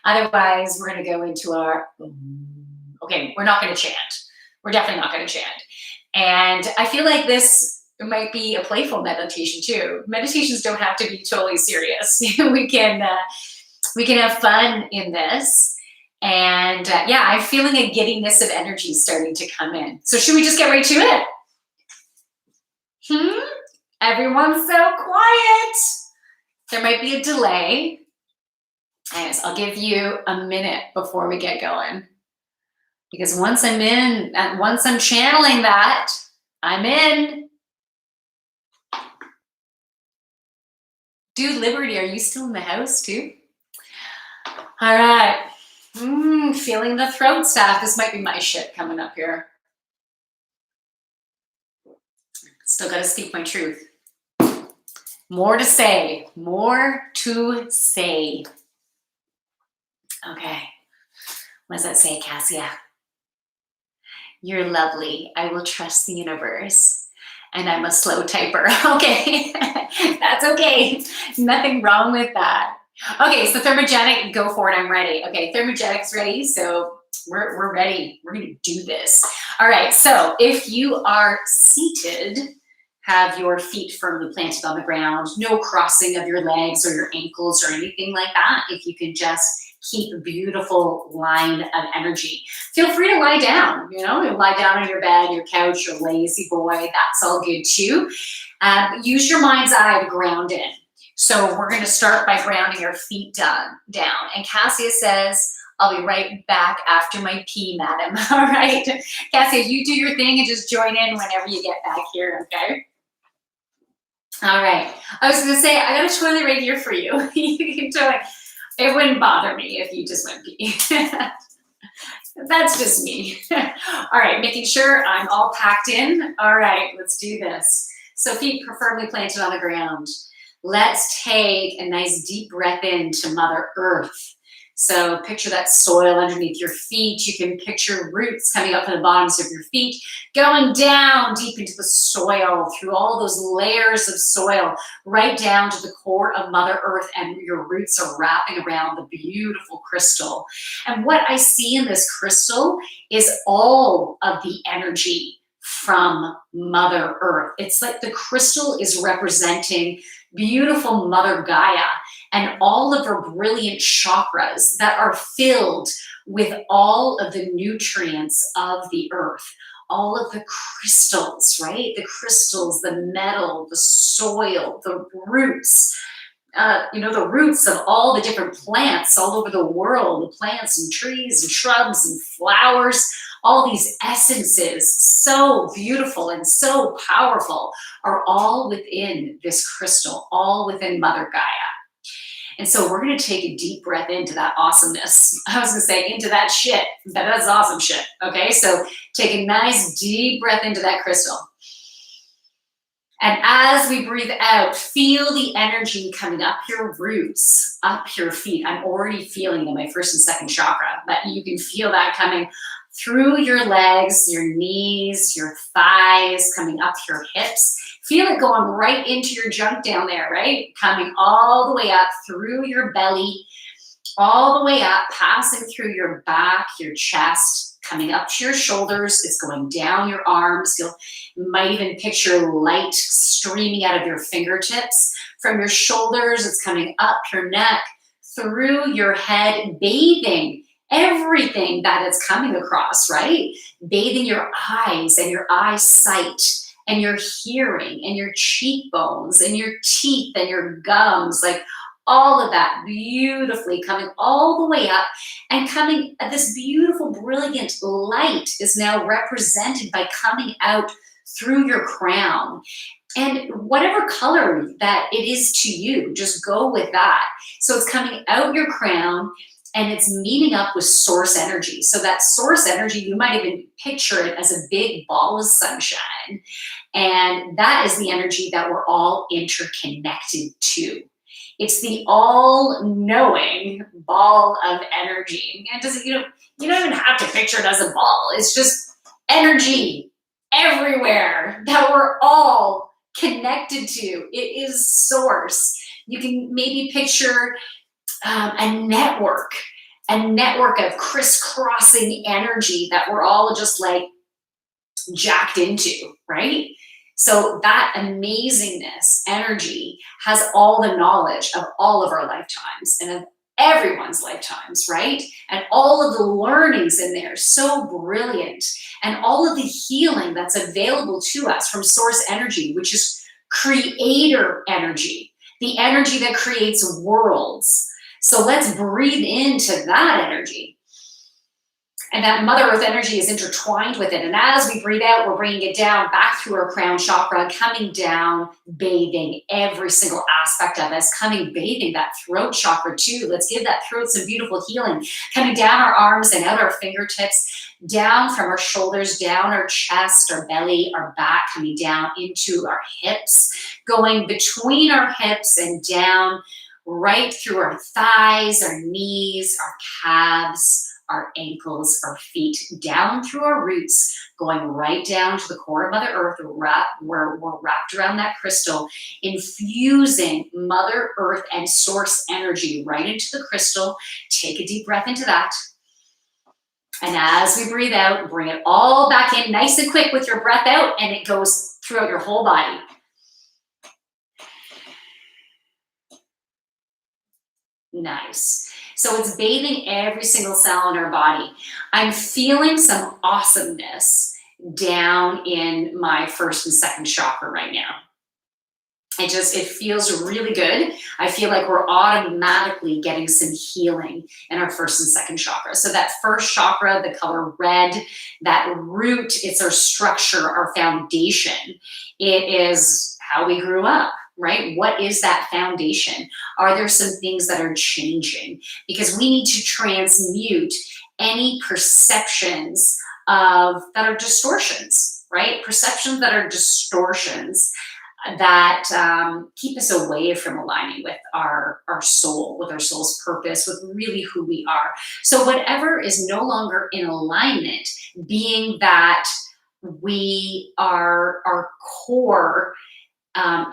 Otherwise, we're going to go into our... Okay, we're not going to chant. We're definitely not going to chant. And I feel like this might be a playful meditation too. Meditations don't have to be totally serious. we can have fun in this. And yeah, I'm feeling a giddiness of energy starting to come in. So should we just get right to it? Everyone's so quiet. There might be a delay. Anyways, I'll give you a minute before we get going. Because once I'm channeling that, I'm in. Dude, Liberty, are you still in the house too? All right. Feeling the throat stuff. This might be my shit coming up here. Still got to speak my truth. More to say. More to say. Okay. What does that say, Cassia? You're lovely. I will trust the universe. And I'm a slow typer. Okay. That's okay. Nothing wrong with that. Okay, so thermogenic, go for it. I'm ready. Okay, thermogenic's ready. So we're ready. We're going to do this. All right. So if you are seated, have your feet firmly planted on the ground, no crossing of your legs or your ankles or anything like that. If you can just keep a beautiful line of energy. Feel free to lie down, you lie down on your bed, your couch, your lazy boy, that's all good too. Use your mind's eye to ground in. So we're gonna start by grounding your feet down. And Cassia says, I'll be right back after my pee, madam. All right, Cassia, you do your thing and just join in whenever you get back here, okay? All right, I was gonna say, I got a toilet right here for you. You can join. It wouldn't bother me if you just went pee. That's just me. All right, making sure I'm all packed in. All right, let's do this. So feet firmly planted on the ground. Let's take a nice deep breath into Mother Earth. So picture that soil underneath your feet. You can picture roots coming up from the bottoms of your feet, going down deep into the soil, through all those layers of soil, right down to the core of Mother Earth, and your roots are wrapping around the beautiful crystal. And what I see in this crystal is all of the energy from Mother Earth. It's like the crystal is representing beautiful Mother Gaia and all of her brilliant chakras that are filled with all of the nutrients of the earth, all of the crystals, right? The crystals, the metal, the soil, the roots, the roots of all the different plants all over the world, the plants and trees and shrubs and flowers, all these essences, so beautiful and so powerful, are all within this crystal, all within Mother Gaia. And so we're going to take a deep breath into that awesomeness. I was going to say into that shit, but that's awesome shit. Okay, so take a nice deep breath into that crystal. And as we breathe out, feel the energy coming up your roots, up your feet. I'm already feeling it in my first and second chakra, but you can feel that coming through your legs, your knees, your thighs, coming up your hips. Feel it going right into your junk down there, right? Coming all the way up through your belly, all the way up, passing through your back, your chest, coming up to your shoulders. It's going down your arms. You might even picture light streaming out of your fingertips. From your shoulders, it's coming up your neck, through your head, bathing everything that it's coming across, right? Bathing your eyes and your eyesight and your hearing and your cheekbones and your teeth and your gums, like all of that beautifully coming all the way up, and coming, this beautiful, brilliant light is now represented by coming out through your crown. And whatever color that it is to you, just go with that. So it's coming out your crown and it's meeting up with source energy. So that source energy, you might even picture it as a big ball of sunshine. And that is the energy that we're all interconnected to. It's the all-knowing ball of energy. It doesn't, you don't even have to picture it as a ball. It's just energy everywhere that we're all connected to. It is source. You can maybe picture a network of crisscrossing energy that we're all just like jacked into, right? So that amazingness, energy, has all the knowledge of all of our lifetimes and of everyone's lifetimes, right? And all of the learnings in there, so brilliant. And all of the healing that's available to us from source energy, which is creator energy, the energy that creates worlds. So let's breathe into that energy. And that Mother Earth energy is intertwined with it. And as we breathe out, we're bringing it down back through our crown chakra, coming down, bathing every single aspect of us, bathing that throat chakra too. Let's give that throat some beautiful healing. Coming down our arms and out our fingertips, down from our shoulders, down our chest, our belly, our back, coming down into our hips, going between our hips and down right through our thighs, our knees, our calves, our ankles, our feet, down through our roots, going right down to the core of Mother Earth, where we're wrapped around that crystal, infusing Mother Earth and source energy right into the crystal. Take a deep breath into that. And as we breathe out, bring it all back in nice and quick with your breath out, and it goes throughout your whole body. Nice. So it's bathing every single cell in our body. I'm feeling some awesomeness down in my first and second chakra right now. It feels really good. I feel like we're automatically getting some healing in our first and second chakra. So that first chakra, the color red, that root, it's our structure, our foundation. It is how we grew up, right? What is that foundation? Are there some things that are changing? Because we need to transmute any perceptions that are distortions, right? Perceptions that are distortions that keep us away from aligning with our soul, with our soul's purpose, with really who we are. So whatever is no longer in alignment, being that our core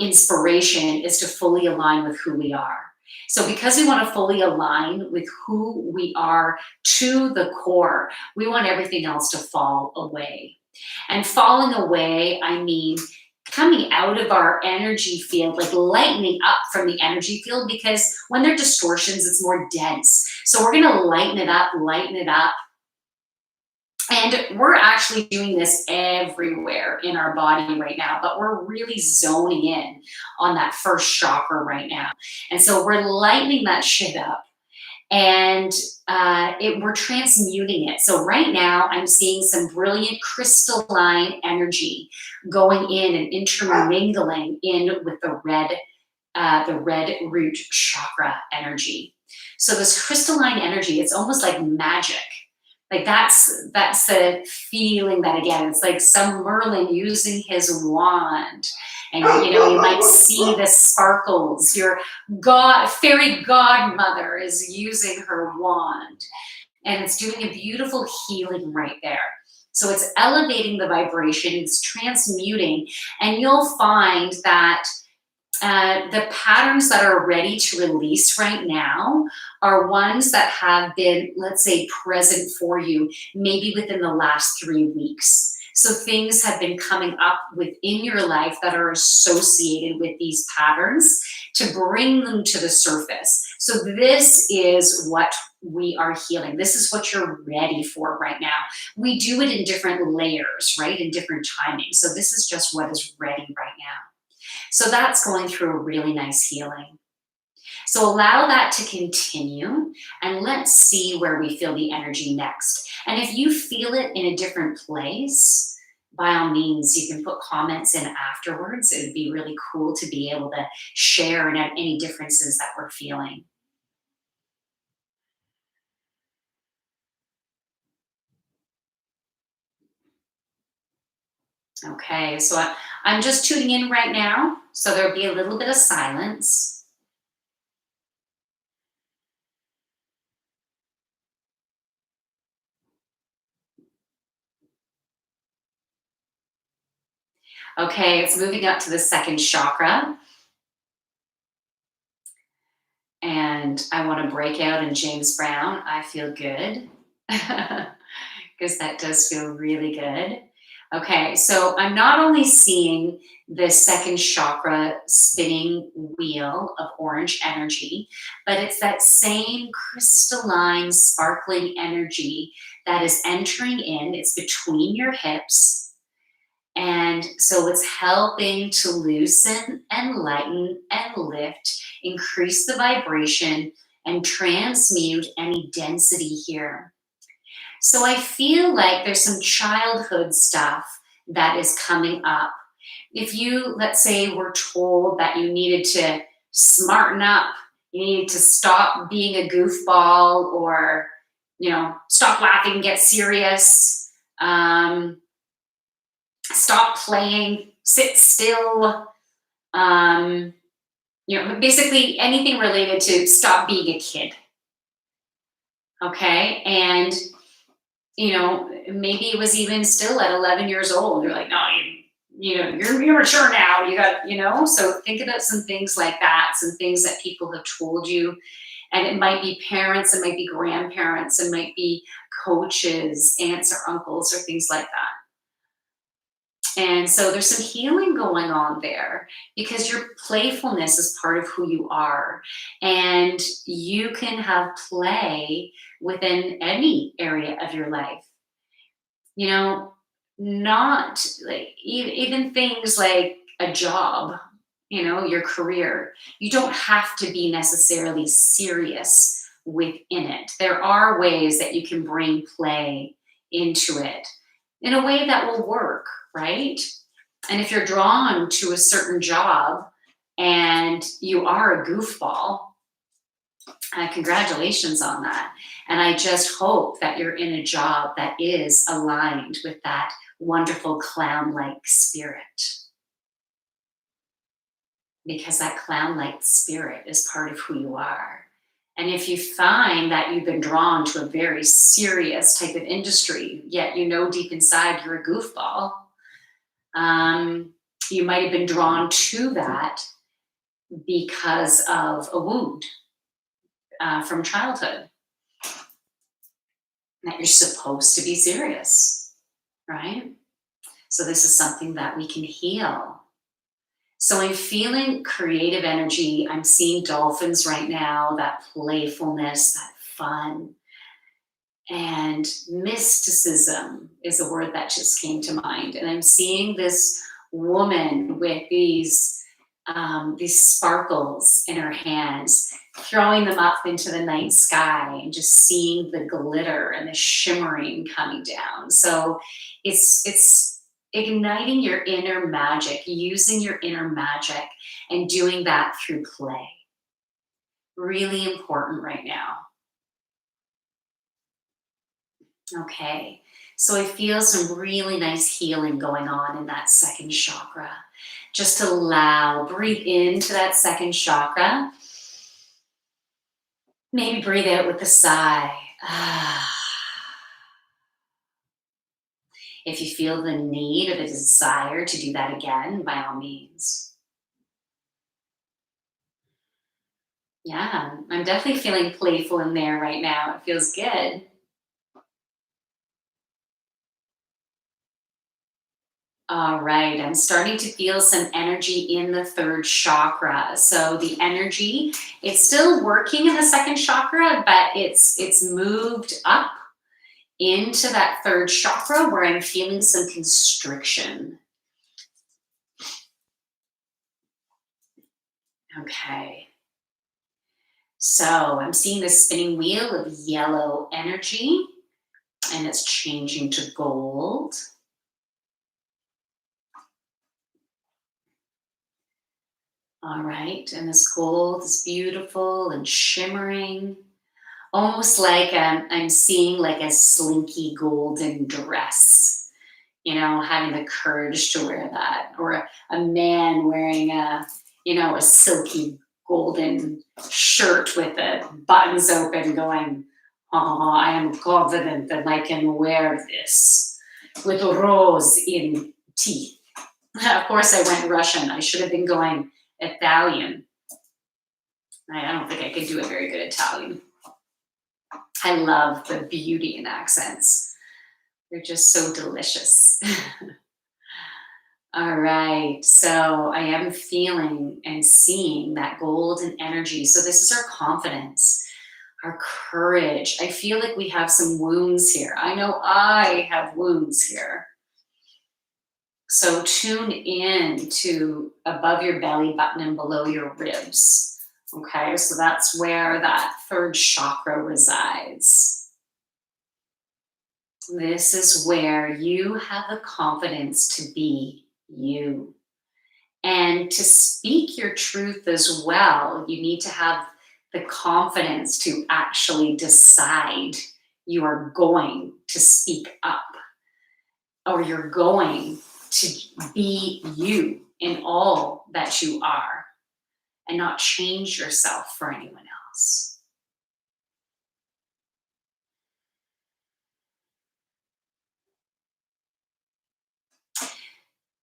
inspiration is to fully align with who we are. So because we want to fully align with who we are to the core, we want everything else to fall away. And falling away, I mean coming out of our energy field, like lightening up from the energy field, because when they're distortions, it's more dense. So we're going to lighten it up. And we're actually doing this everywhere in our body right now, but we're really zoning in on that first chakra right now. And so we're lightening that shit up, and we're transmuting it. So right now I'm seeing some brilliant crystalline energy going in and intermingling in with the red the red root chakra energy. So this crystalline energy, it's almost like magic. Like that's the feeling that again, it's like some Merlin using his wand. And you might see the sparkles. Your fairy godmother is using her wand. And it's doing a beautiful healing right there. So it's elevating the vibration, it's transmuting, and you'll find that the patterns that are ready to release right now are ones that have been, let's say, present for you maybe within the last 3 weeks. So things have been coming up within your life that are associated with these patterns to bring them to the surface. So this is what we are healing. This is what you're ready for right now. We do it in different layers, right? In different timings. So this is just what is ready right now. So that's going through a really nice healing. So allow that to continue and let's see where we feel the energy next. And if you feel it in a different place, by all means, you can put comments in afterwards. It would be really cool to be able to share any differences that we're feeling. Okay, so I'm just tuning in right now. So there'll be a little bit of silence. Okay, it's moving up to the second chakra. And I want to break out in James Brown. I feel good. Because that does feel really good. Okay, so I'm not only seeing the second chakra spinning wheel of orange energy, but it's that same crystalline, sparkling energy that is entering in. It's between your hips. And so it's helping to loosen and lighten and lift, increase the vibration, and transmute any density here. So I feel like there's some childhood stuff that is coming up. If you, let's say, were told that you needed to smarten up, you needed to stop being a goofball or, stop laughing, get serious, stop playing, sit still, basically anything related to stop being a kid. Okay. And, maybe it was even still at 11 years old. You're like, no, you're mature now. You got, so think about some things like that, some things that people have told you. And it might be parents, it might be grandparents, it might be coaches, aunts or uncles or things like that. And so there's some healing going on there because your playfulness is part of who you are. And you can have play within any area of your life. Not like even things like a job, your career. You don't have to be necessarily serious within it. There are ways that you can bring play into it in a way that will work, right? And if you're drawn to a certain job and you are a goofball, congratulations on that. And I just hope that you're in a job that is aligned with that wonderful clown-like spirit. Because that clown-like spirit is part of who you are. And if you find that you've been drawn to a very serious type of industry, yet deep inside you're a goofball, you might have been drawn to that because of a wound from childhood. That you're supposed to be serious, right? So this is something that we can heal. So I'm feeling creative energy. I'm seeing dolphins right now, that playfulness, that fun. And mysticism is a word that just came to mind. And I'm seeing this woman with these sparkles in her hands, throwing them up into the night sky and just seeing the glitter and the shimmering coming down. So it's igniting your inner magic, using your inner magic, and doing that through play. Really important right now. Okay. So I feel some really nice healing going on in that second chakra. Just allow, breathe into that second chakra. Maybe breathe out with a sigh. If you feel the need or the desire to do that again, by all means. Yeah, I'm definitely feeling playful in there right now. It feels good. All right, I'm starting to feel some energy in the third chakra. So the energy, it's still working in the second chakra, but it's moved up into that third chakra where I'm feeling some constriction. Okay. So I'm seeing this spinning wheel of yellow energy and it's changing to gold. All right, and this gold is beautiful and shimmering, almost like I'm seeing like a slinky golden dress, having the courage to wear that, or a man wearing a silky golden shirt with the buttons open going, oh, I am confident that I can wear this with a rose in teeth. Of course, I went Russian. I should have been going Italian. I don't think I could do a very good Italian. I love the beauty in accents. They're just so delicious. All right, so I am feeling and seeing that golden energy. So this is our confidence, our courage. I feel like we have some wounds here. I know I have wounds here. So tune in to above your belly button and below your ribs. Okay, so that's where that third chakra resides. This is where you have the confidence to be you. And to speak your truth as well, you need to have the confidence to actually decide you are going to speak up or you're going to be you in all that you are and not change yourself for anyone else.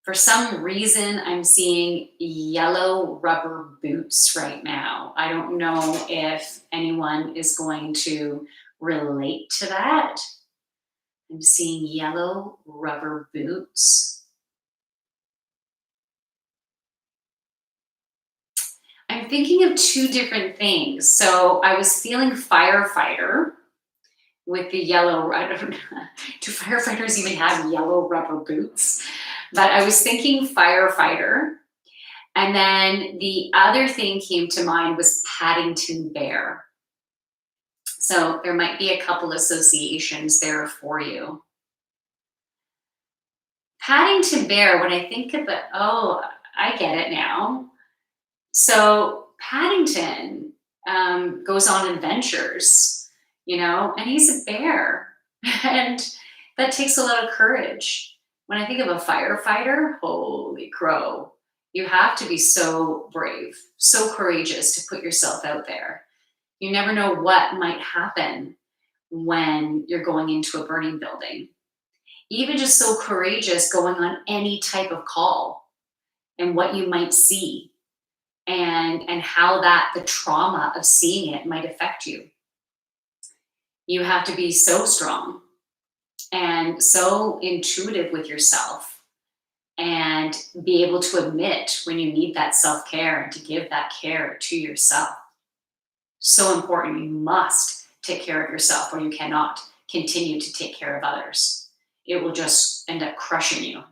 For some reason, I'm seeing yellow rubber boots right now. I don't know if anyone is going to relate to that. I'm seeing yellow rubber boots. I'm thinking of two different things. So I was feeling firefighter with the yellow, I don't know, do firefighters even have yellow rubber boots? But I was thinking firefighter. And then the other thing came to mind was Paddington Bear. So there might be a couple associations there for you. Paddington Bear, when I think of it, oh, I get it now. So Paddington goes on adventures, and he's a bear. And that takes a lot of courage. When I think of a firefighter, holy crow, you have to be so brave, so courageous to put yourself out there. You never know what might happen when you're going into a burning building. Even just so courageous going on any type of call and what you might see and how that the trauma of seeing it might affect you. You have to be so strong and so intuitive with yourself and be able to admit when you need that self-care and to give that care to yourself. So important. You must take care of yourself or you cannot continue to take care of others. It will just end up crushing you.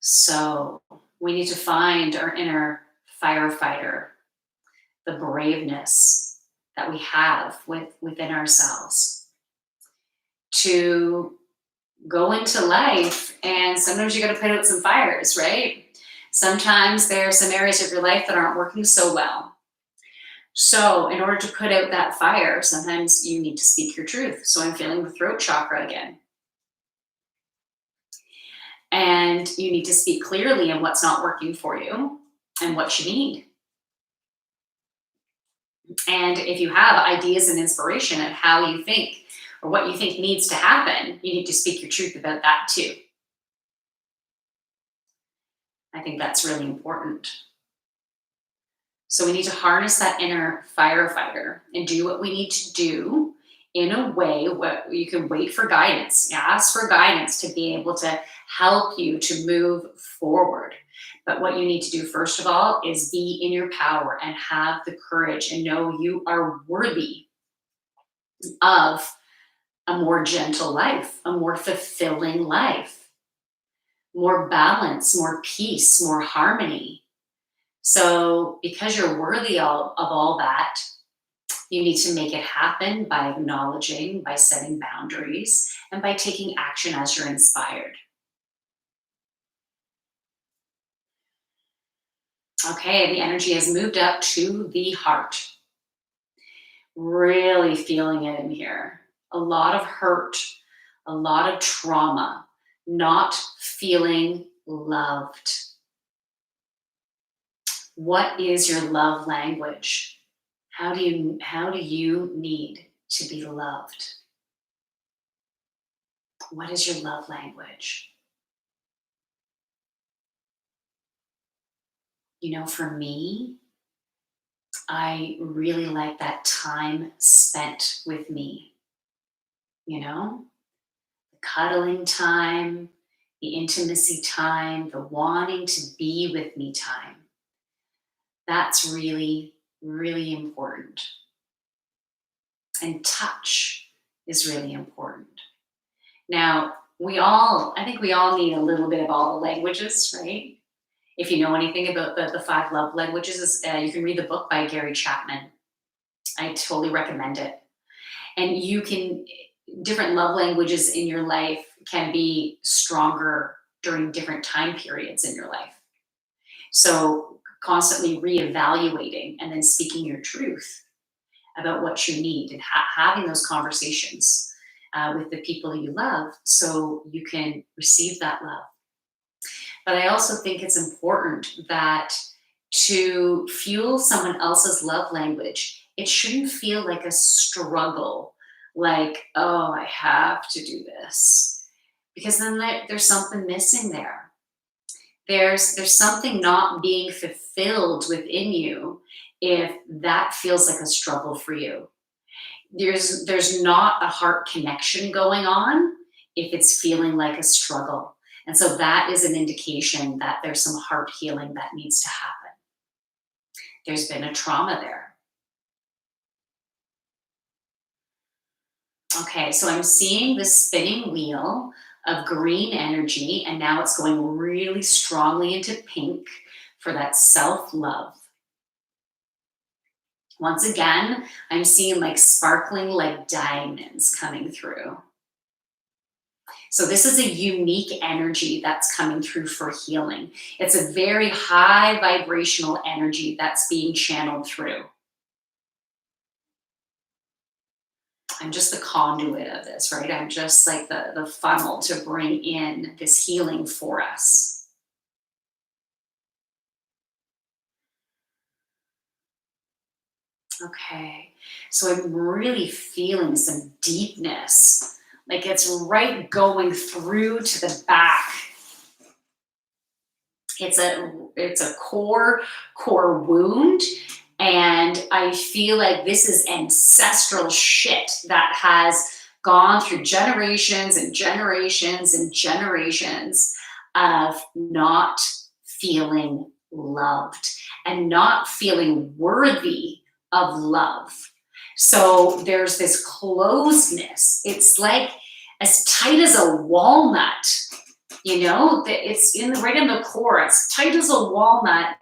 So we need to find our inner firefighter, the braveness that we have within ourselves to go into life, and sometimes you got to put out some fires, right? Sometimes there are some areas of your life that aren't working so well. So, in order to put out that fire, sometimes you need to speak your truth. So, I'm feeling the throat chakra again. And you need to speak clearly on what's not working for you and what you need. And if you have ideas and inspiration of how you think or what you think needs to happen, you need to speak your truth about that too. I think that's really important. So we need to harness that inner firefighter and do what we need to do in a way where you can wait for guidance. Ask for guidance to be able to help you to move forward. But what you need to do, first of all, is be in your power and have the courage and know you are worthy of a more gentle life, a more fulfilling life, more balance, more peace, more harmony. So, because you're worthy of all that, you need to make it happen by acknowledging, by setting boundaries, and by taking action as you're inspired. Okay, the energy has moved up to the heart. Really feeling it in here. A lot of hurt, a lot of trauma, not feeling loved. What is your love language? How do you need to be loved? What is your love language? You know, for me, I really like that time spent with me, you know, the cuddling time, the intimacy time, the wanting to be with me time. That's really, really important. And touch is really important. Now, I think we all need a little bit of all the languages, right? If you know anything about the five love languages, you can read the book by Gary Chapman. I totally recommend it. And different love languages in your life can be stronger during different time periods in your life. So, constantly reevaluating and then speaking your truth about what you need and having those conversations with the people you love so you can receive that love. But I also think it's important that to fuel someone else's love language, it shouldn't feel like a struggle, like, oh, I have to do this. Because then there's something missing there. There's something not being fulfilled within you if that feels like a struggle for you. There's not a heart connection going on if it's feeling like a struggle. And so that is an indication that there's some heart healing that needs to happen. There's been a trauma there. Okay, so I'm seeing this spinning wheel of green energy, and now it's going really strongly into pink for that self love. Once again, I'm seeing like sparkling like diamonds coming through. So this is a unique energy that's coming through for healing. It's a very high vibrational energy that's being channeled through. I'm just the conduit of this, right? I'm just like the funnel to bring in this healing for us. Okay, so I'm really feeling some deepness, like it's right going through to the back. It's a core wound, and I feel like this is ancestral shit that has gone through generations and generations and generations of not feeling loved and not feeling worthy of love. So there's this closeness. It's like as tight as a walnut, that it's right in the core. It's tight as a walnut.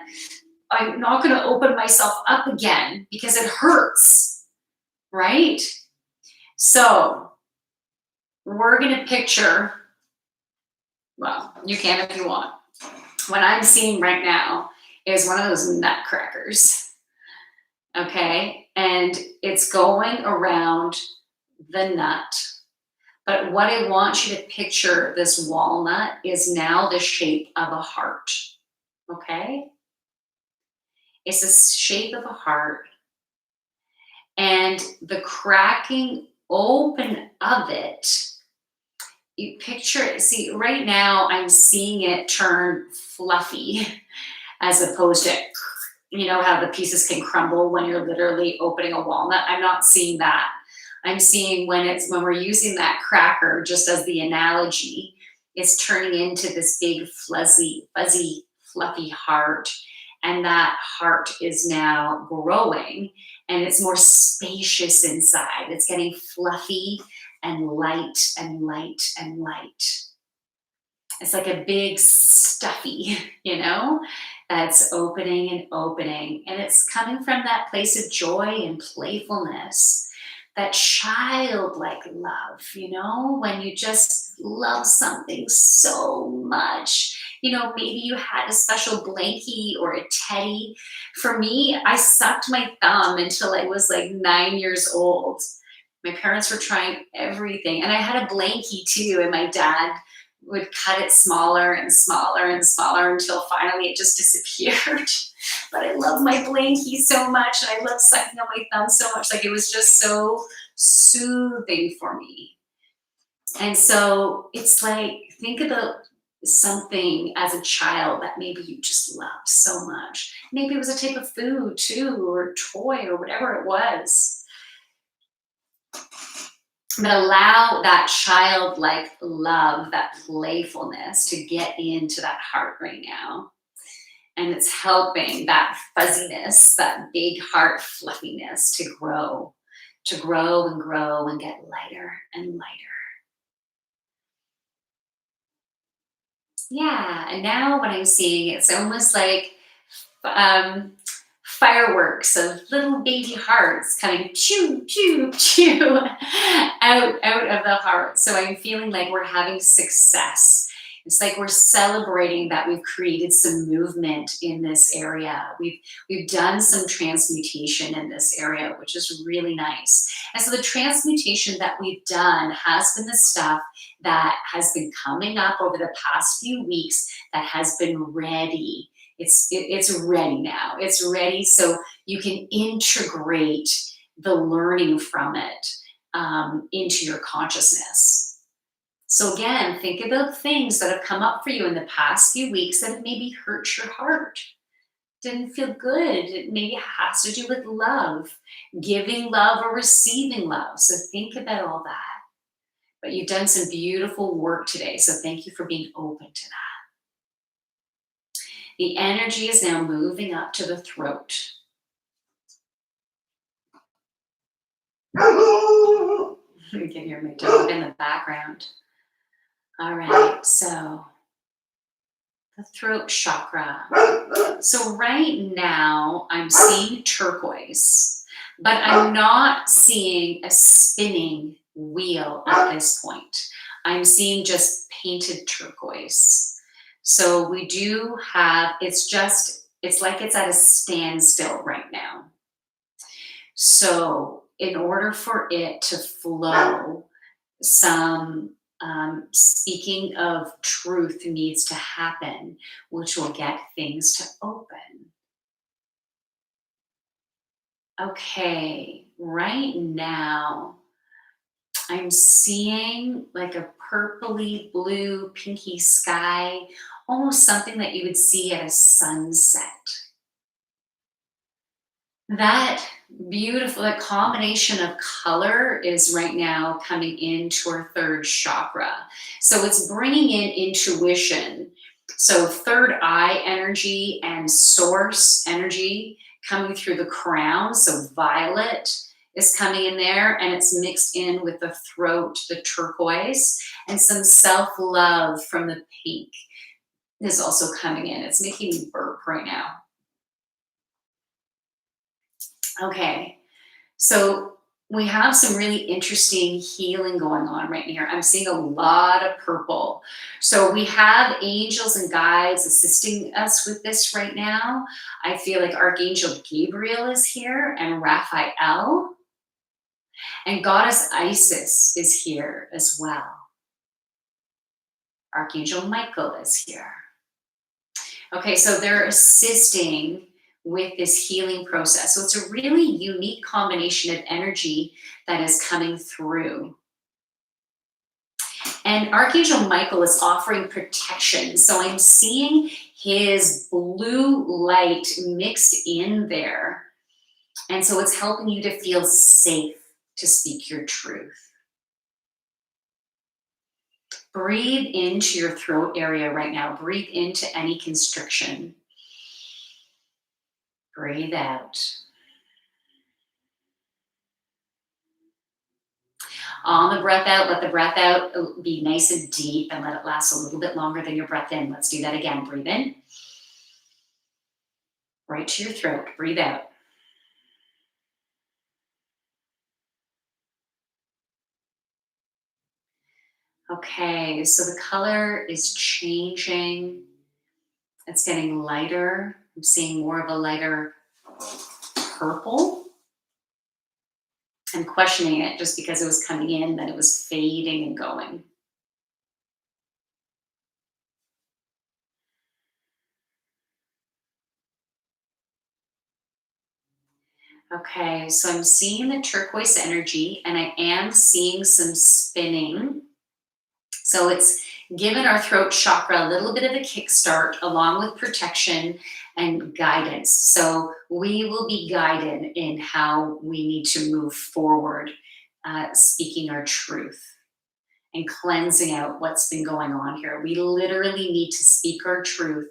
I'm not going to open myself up again because it hurts, right? So we're going to picture Well, you can if you want. What I'm seeing right now is one of those nutcrackers, okay? And it's going around the nut. But what I want you to picture, this walnut is now the shape of a heart, okay? It's the shape of a heart. And the cracking open of it, you picture it. See, right now I'm seeing it turn fluffy as opposed to, you know, how the pieces can crumble when you're literally opening a walnut. I'm not seeing that. I'm seeing when we're using that cracker, just as the analogy, it's turning into this big fuzzy, fluffy heart. And that heart is now growing and it's more spacious inside. It's getting fluffy and light and light and light. It's like a big stuffy, you know, that's opening and opening. And it's coming from that place of joy and playfulness, that childlike love, you know, when you just love something so much. You know, maybe you had a special blankie or a teddy. For me, I sucked my thumb until I was like 9 years old. My parents were trying everything. And I had a blankie too, and my dad would cut it smaller and smaller and smaller until finally it just disappeared. But I love my blankie so much, and I love sucking on my thumb so much. Like, it was just so soothing for me. And so it's like, think about something as a child that maybe you just loved so much. Maybe it was a type of food too, or toy, or whatever it was. But allow that childlike love, that playfulness to get into that heart right now. And it's helping that fuzziness, that big heart fluffiness to grow and grow and get lighter and lighter. Yeah, and now what I'm seeing, it's almost like um, fireworks of little baby hearts coming choo, choo, choo out of the heart. So I'm feeling like we're having success. It's like we're celebrating that we've created some movement in this area. We've done some transmutation in this area, which is really nice. And so the transmutation that we've done has been the stuff that has been coming up over the past few weeks that has been ready. It's ready now. It's ready, so you can integrate the learning from it into your consciousness. So again, think about things that have come up for you in the past few weeks that have maybe hurt your heart. Didn't feel good. It maybe has to do with love, giving love or receiving love. So think about all that. But you've done some beautiful work today. So thank you for being open to that. The energy is now moving up to the throat. You can hear my dog in the background. All right, so the throat chakra. So right now I'm seeing turquoise, but I'm not seeing a spinning wheel at this point. I'm seeing just painted turquoise. So we do have, it's like it's at a standstill right now. So in order for it to flow, some speaking of truth needs to happen, which will get things to open. Okay, right now I'm seeing like a purpley blue, pinky sky, almost something that you would see at a sunset. That beautiful, that combination of color is right now coming into our third chakra. So it's bringing in intuition. So third eye energy and source energy coming through the crown. So violet is coming in there, and it's mixed in with the throat, the turquoise, and some self-love from the pink is also coming in. It's making me burp right now. Okay, so we have some really interesting healing going on right here. I'm seeing a lot of purple. So we have angels and guides assisting us with this right now. I feel like Archangel Gabriel is here and Raphael, and Goddess Isis is here as well. Archangel Michael is here. Okay, so they're assisting with this healing process. So it's a really unique combination of energy that is coming through. And Archangel Michael is offering protection. So I'm seeing his blue light mixed in there. And so it's helping you to feel safe to speak your truth. Breathe into your throat area right now. Breathe into any constriction. Breathe out. On the breath out, let the breath out be nice and deep and let it last a little bit longer than your breath in. Let's do that again. Breathe in. Right to your throat. Breathe out. Okay, so the color is changing. It's getting lighter. I'm seeing more of a lighter purple. I'm questioning it just because it was coming in, then it was fading and going. Okay, so I'm seeing the turquoise energy and I am seeing some spinning. So it's given our throat chakra a little bit of a kickstart along with protection and guidance. So we will be guided in how we need to move forward, speaking our truth and cleansing out what's been going on here. We literally need to speak our truth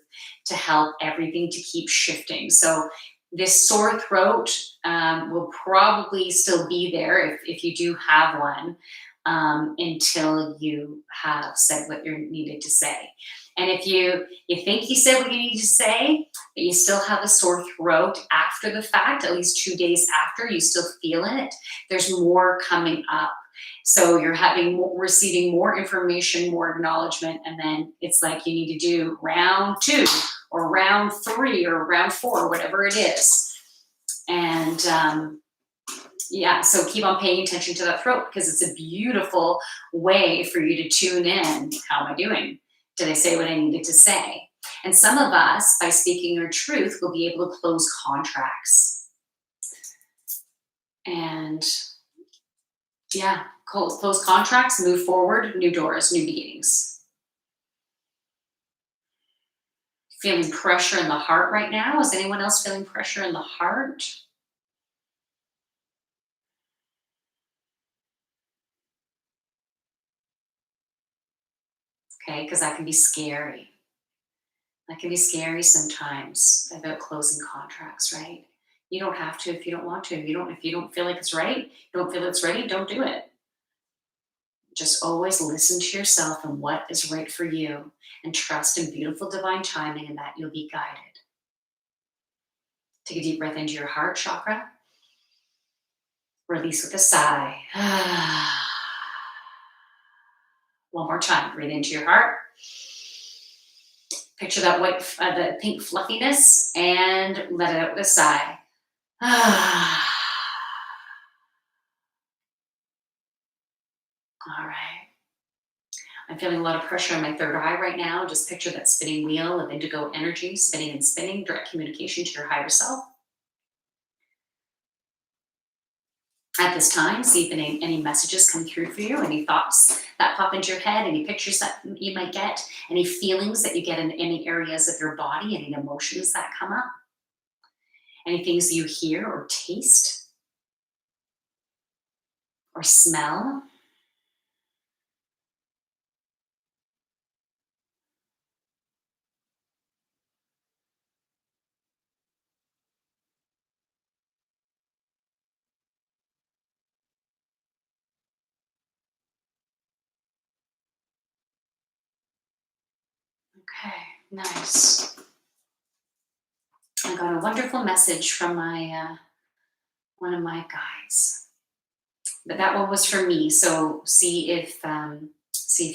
to help everything to keep shifting. So this sore throat will probably still be there if you do have one, until you have said what you needed to say. And if you think you said what you need to say, but you still have a sore throat after the fact, at least 2 days after, you still feel it, there's more coming up. So you're receiving more information, more acknowledgement, and then it's like you need to do round 2 or round 3 or round 4, whatever it is. And yeah, so keep on paying attention to that throat because it's a beautiful way for you to tune in. How am I doing? Did I say what I needed to say? And some of us, by speaking our truth, will be able to close contracts. And yeah, close contracts, move forward, new doors, new beginnings. Feeling pressure in the heart right now? Is anyone else feeling pressure in the heart? Okay, because that can be scary. That can be scary sometimes about closing contracts, right? You don't have to if you don't want to. If you don't feel like it's right, don't feel it's ready, don't do it. Just always listen to yourself and what is right for you and trust in beautiful divine timing and that you'll be guided. Take a deep breath into your heart chakra. Release with a sigh. One more time. Breathe into your heart. Picture that the pink fluffiness, and let it out with a sigh. All right. I'm feeling a lot of pressure on my third eye right now. Just picture that spinning wheel of indigo energy, spinning and spinning, direct communication to your higher self. At this time, see if any messages come through for you, any thoughts that pop into your head, any pictures that you might get, any feelings that you get in any areas of your body, any emotions that come up, any things you hear or taste or smell. Okay, nice. I got a wonderful message from my one of my guides. But that one was for me. So see if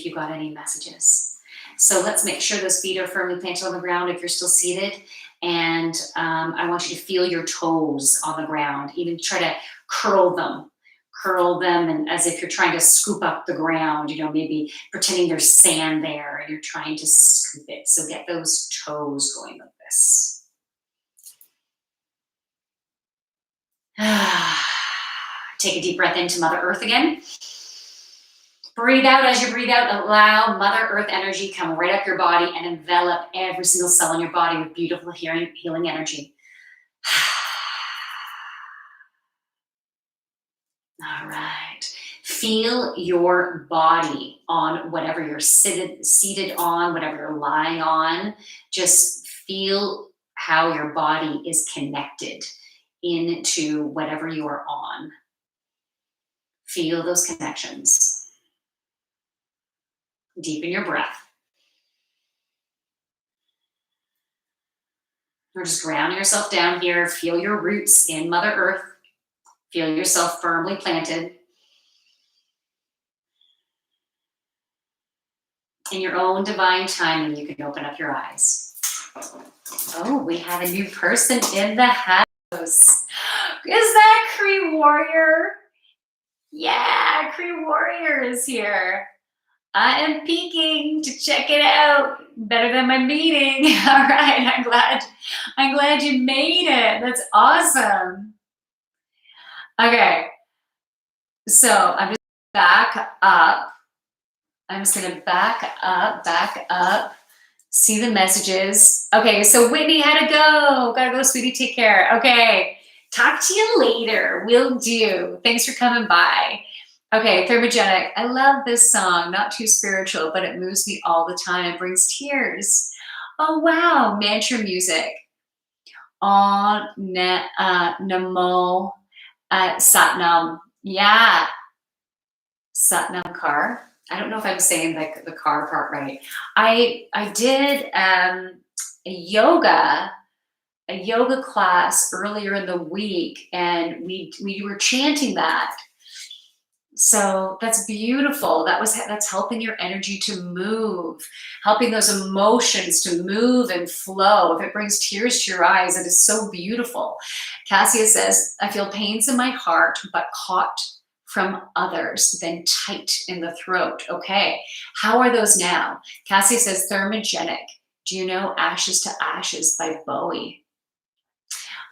you got any messages. So let's make sure those feet are firmly planted on the ground if you're still seated. And I want you to feel your toes on the ground. Even try to curl them, and as if you're trying to scoop up the ground. Maybe pretending there's sand there, and you're trying to scoop it. So get those toes going like this. Take a deep breath into Mother Earth again. Breathe out. As you breathe out, allow Mother Earth energy come right up your body and envelop every single cell in your body with beautiful healing energy. All right. Feel your body on whatever you're seated on, whatever you're lying on. Just feel how your body is connected into whatever you are on. Feel those connections. Deepen your breath. Or just ground yourself down here. Feel your roots in Mother Earth. Feel yourself firmly planted. In your own divine timing, you can open up your eyes. Oh, we have a new person in the house. Is that Cree Warrior? Yeah, Cree Warrior is here. I am peeking to check it out. Better than my meeting. All right, I'm glad you made it. That's awesome. Okay, so I'm just back up. I'm just gonna back up. See the messages. Okay, so Whitney had to go. Gotta go, sweetie. Take care. Okay, talk to you later. Will do. Thanks for coming by. Okay, Thermogenic. I love this song. Not too spiritual, but it moves me all the time. It brings tears. Oh, wow. Mantra music. On Namo Satnam. Yeah. Satnam Kar. I don't know if I'm saying the car part right. I did a yoga class earlier in the week, and we were chanting that. So that's beautiful. That's helping your energy to move, helping those emotions to move and flow. If it brings tears to your eyes, it is so beautiful. Cassia says, I feel pains in my heart, but caught from others, then tight in the throat. Okay, how are those now? Cassie says, thermogenic. Do you know Ashes to Ashes by Bowie?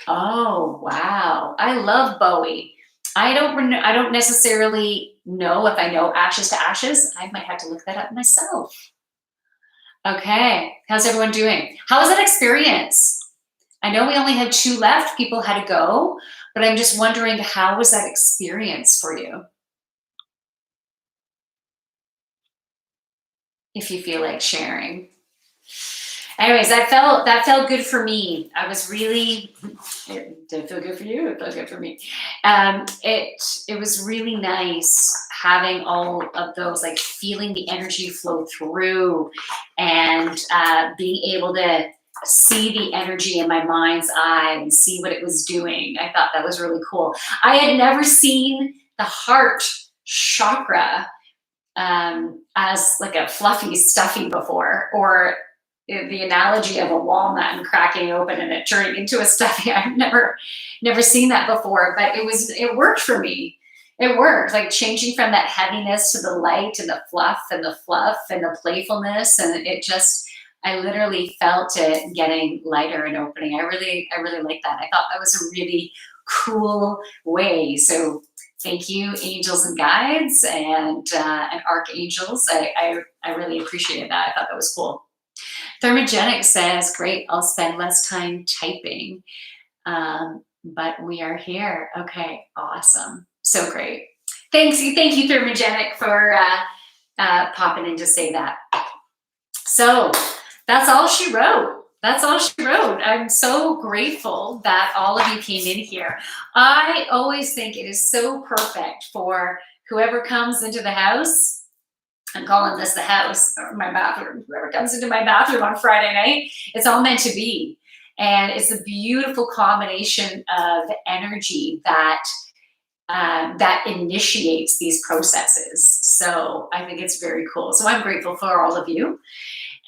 Oh, wow. I love Bowie. I don't necessarily know if I know Ashes to Ashes. I might have to look that up myself. Okay, how's everyone doing? How was that experience? I know we only had 2 left. People had to go, but I'm just wondering, how was that experience for you? If you feel like sharing. Anyways, that felt good for me. I was really, it did feel good for you. It felt good for me. It was really nice having all of those, like feeling the energy flow through, and being able to see the energy in my mind's eye and see what it was doing. I thought that was really cool. I had never seen the heart chakra as like a fluffy stuffy before, or the analogy of a walnut and cracking open and it turning into a stuffy. I've never seen that before, but it worked for me. It worked, like changing from that heaviness to the light and the fluff and the playfulness, and I literally felt it getting lighter and opening. I really like that. I thought that was a really cool way. So thank you, angels and guides and archangels. I really appreciated that. I thought that was cool. Thermogenic says, great, I'll spend less time typing, but we are here. Okay, awesome. So great. Thank you, Thermogenic, for popping in to say that. So that's all she wrote. I'm so grateful that all of you came in here. I always think it is so perfect for whoever comes into the house. I'm calling this the house, or my bathroom. Whoever comes into my bathroom on Friday night, it's all meant to be. And it's a beautiful combination of energy that that initiates these processes. So I think it's very cool. So I'm grateful for all of you.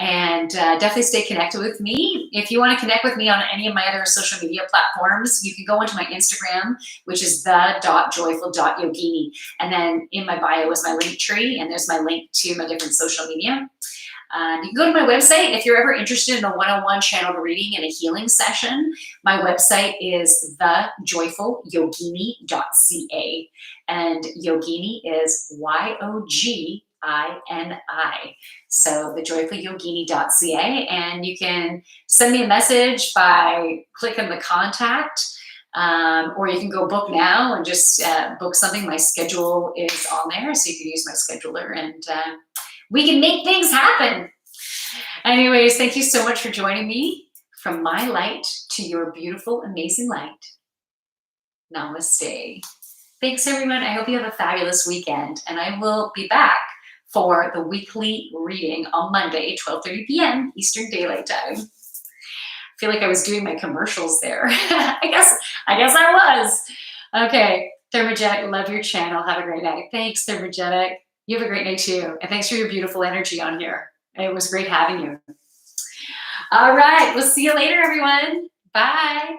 And definitely stay connected with me. If you want to connect with me on any of my other social media platforms, you can go into my Instagram, which is the.joyful.yogini. And then in my bio is my link tree, and there's my link to my different social media. You can go to my website if you're ever interested in a one-on-one channeled reading and a healing session. My website is thejoyfulyogini.ca, and Yogini is YOGINI. So thejoyfulyogini.ca, and you can send me a message by clicking the contact, or you can go book now and just book something. My schedule is on there, so you can use my scheduler, and we can make things happen. Anyways, thank you so much for joining me. From my light to your beautiful, amazing light. Namaste. Thanks, everyone. I hope you have a fabulous weekend, and I will be back for the weekly reading on Monday, 12:30 p.m. Eastern Daylight Time. I feel like I was doing my commercials there. I guess I was. Okay, Thermogenic, love your channel. Have a great night. Thanks, Thermogenic. You have a great night too. And thanks for your beautiful energy on here. It was great having you. All right, we'll see you later, everyone. Bye.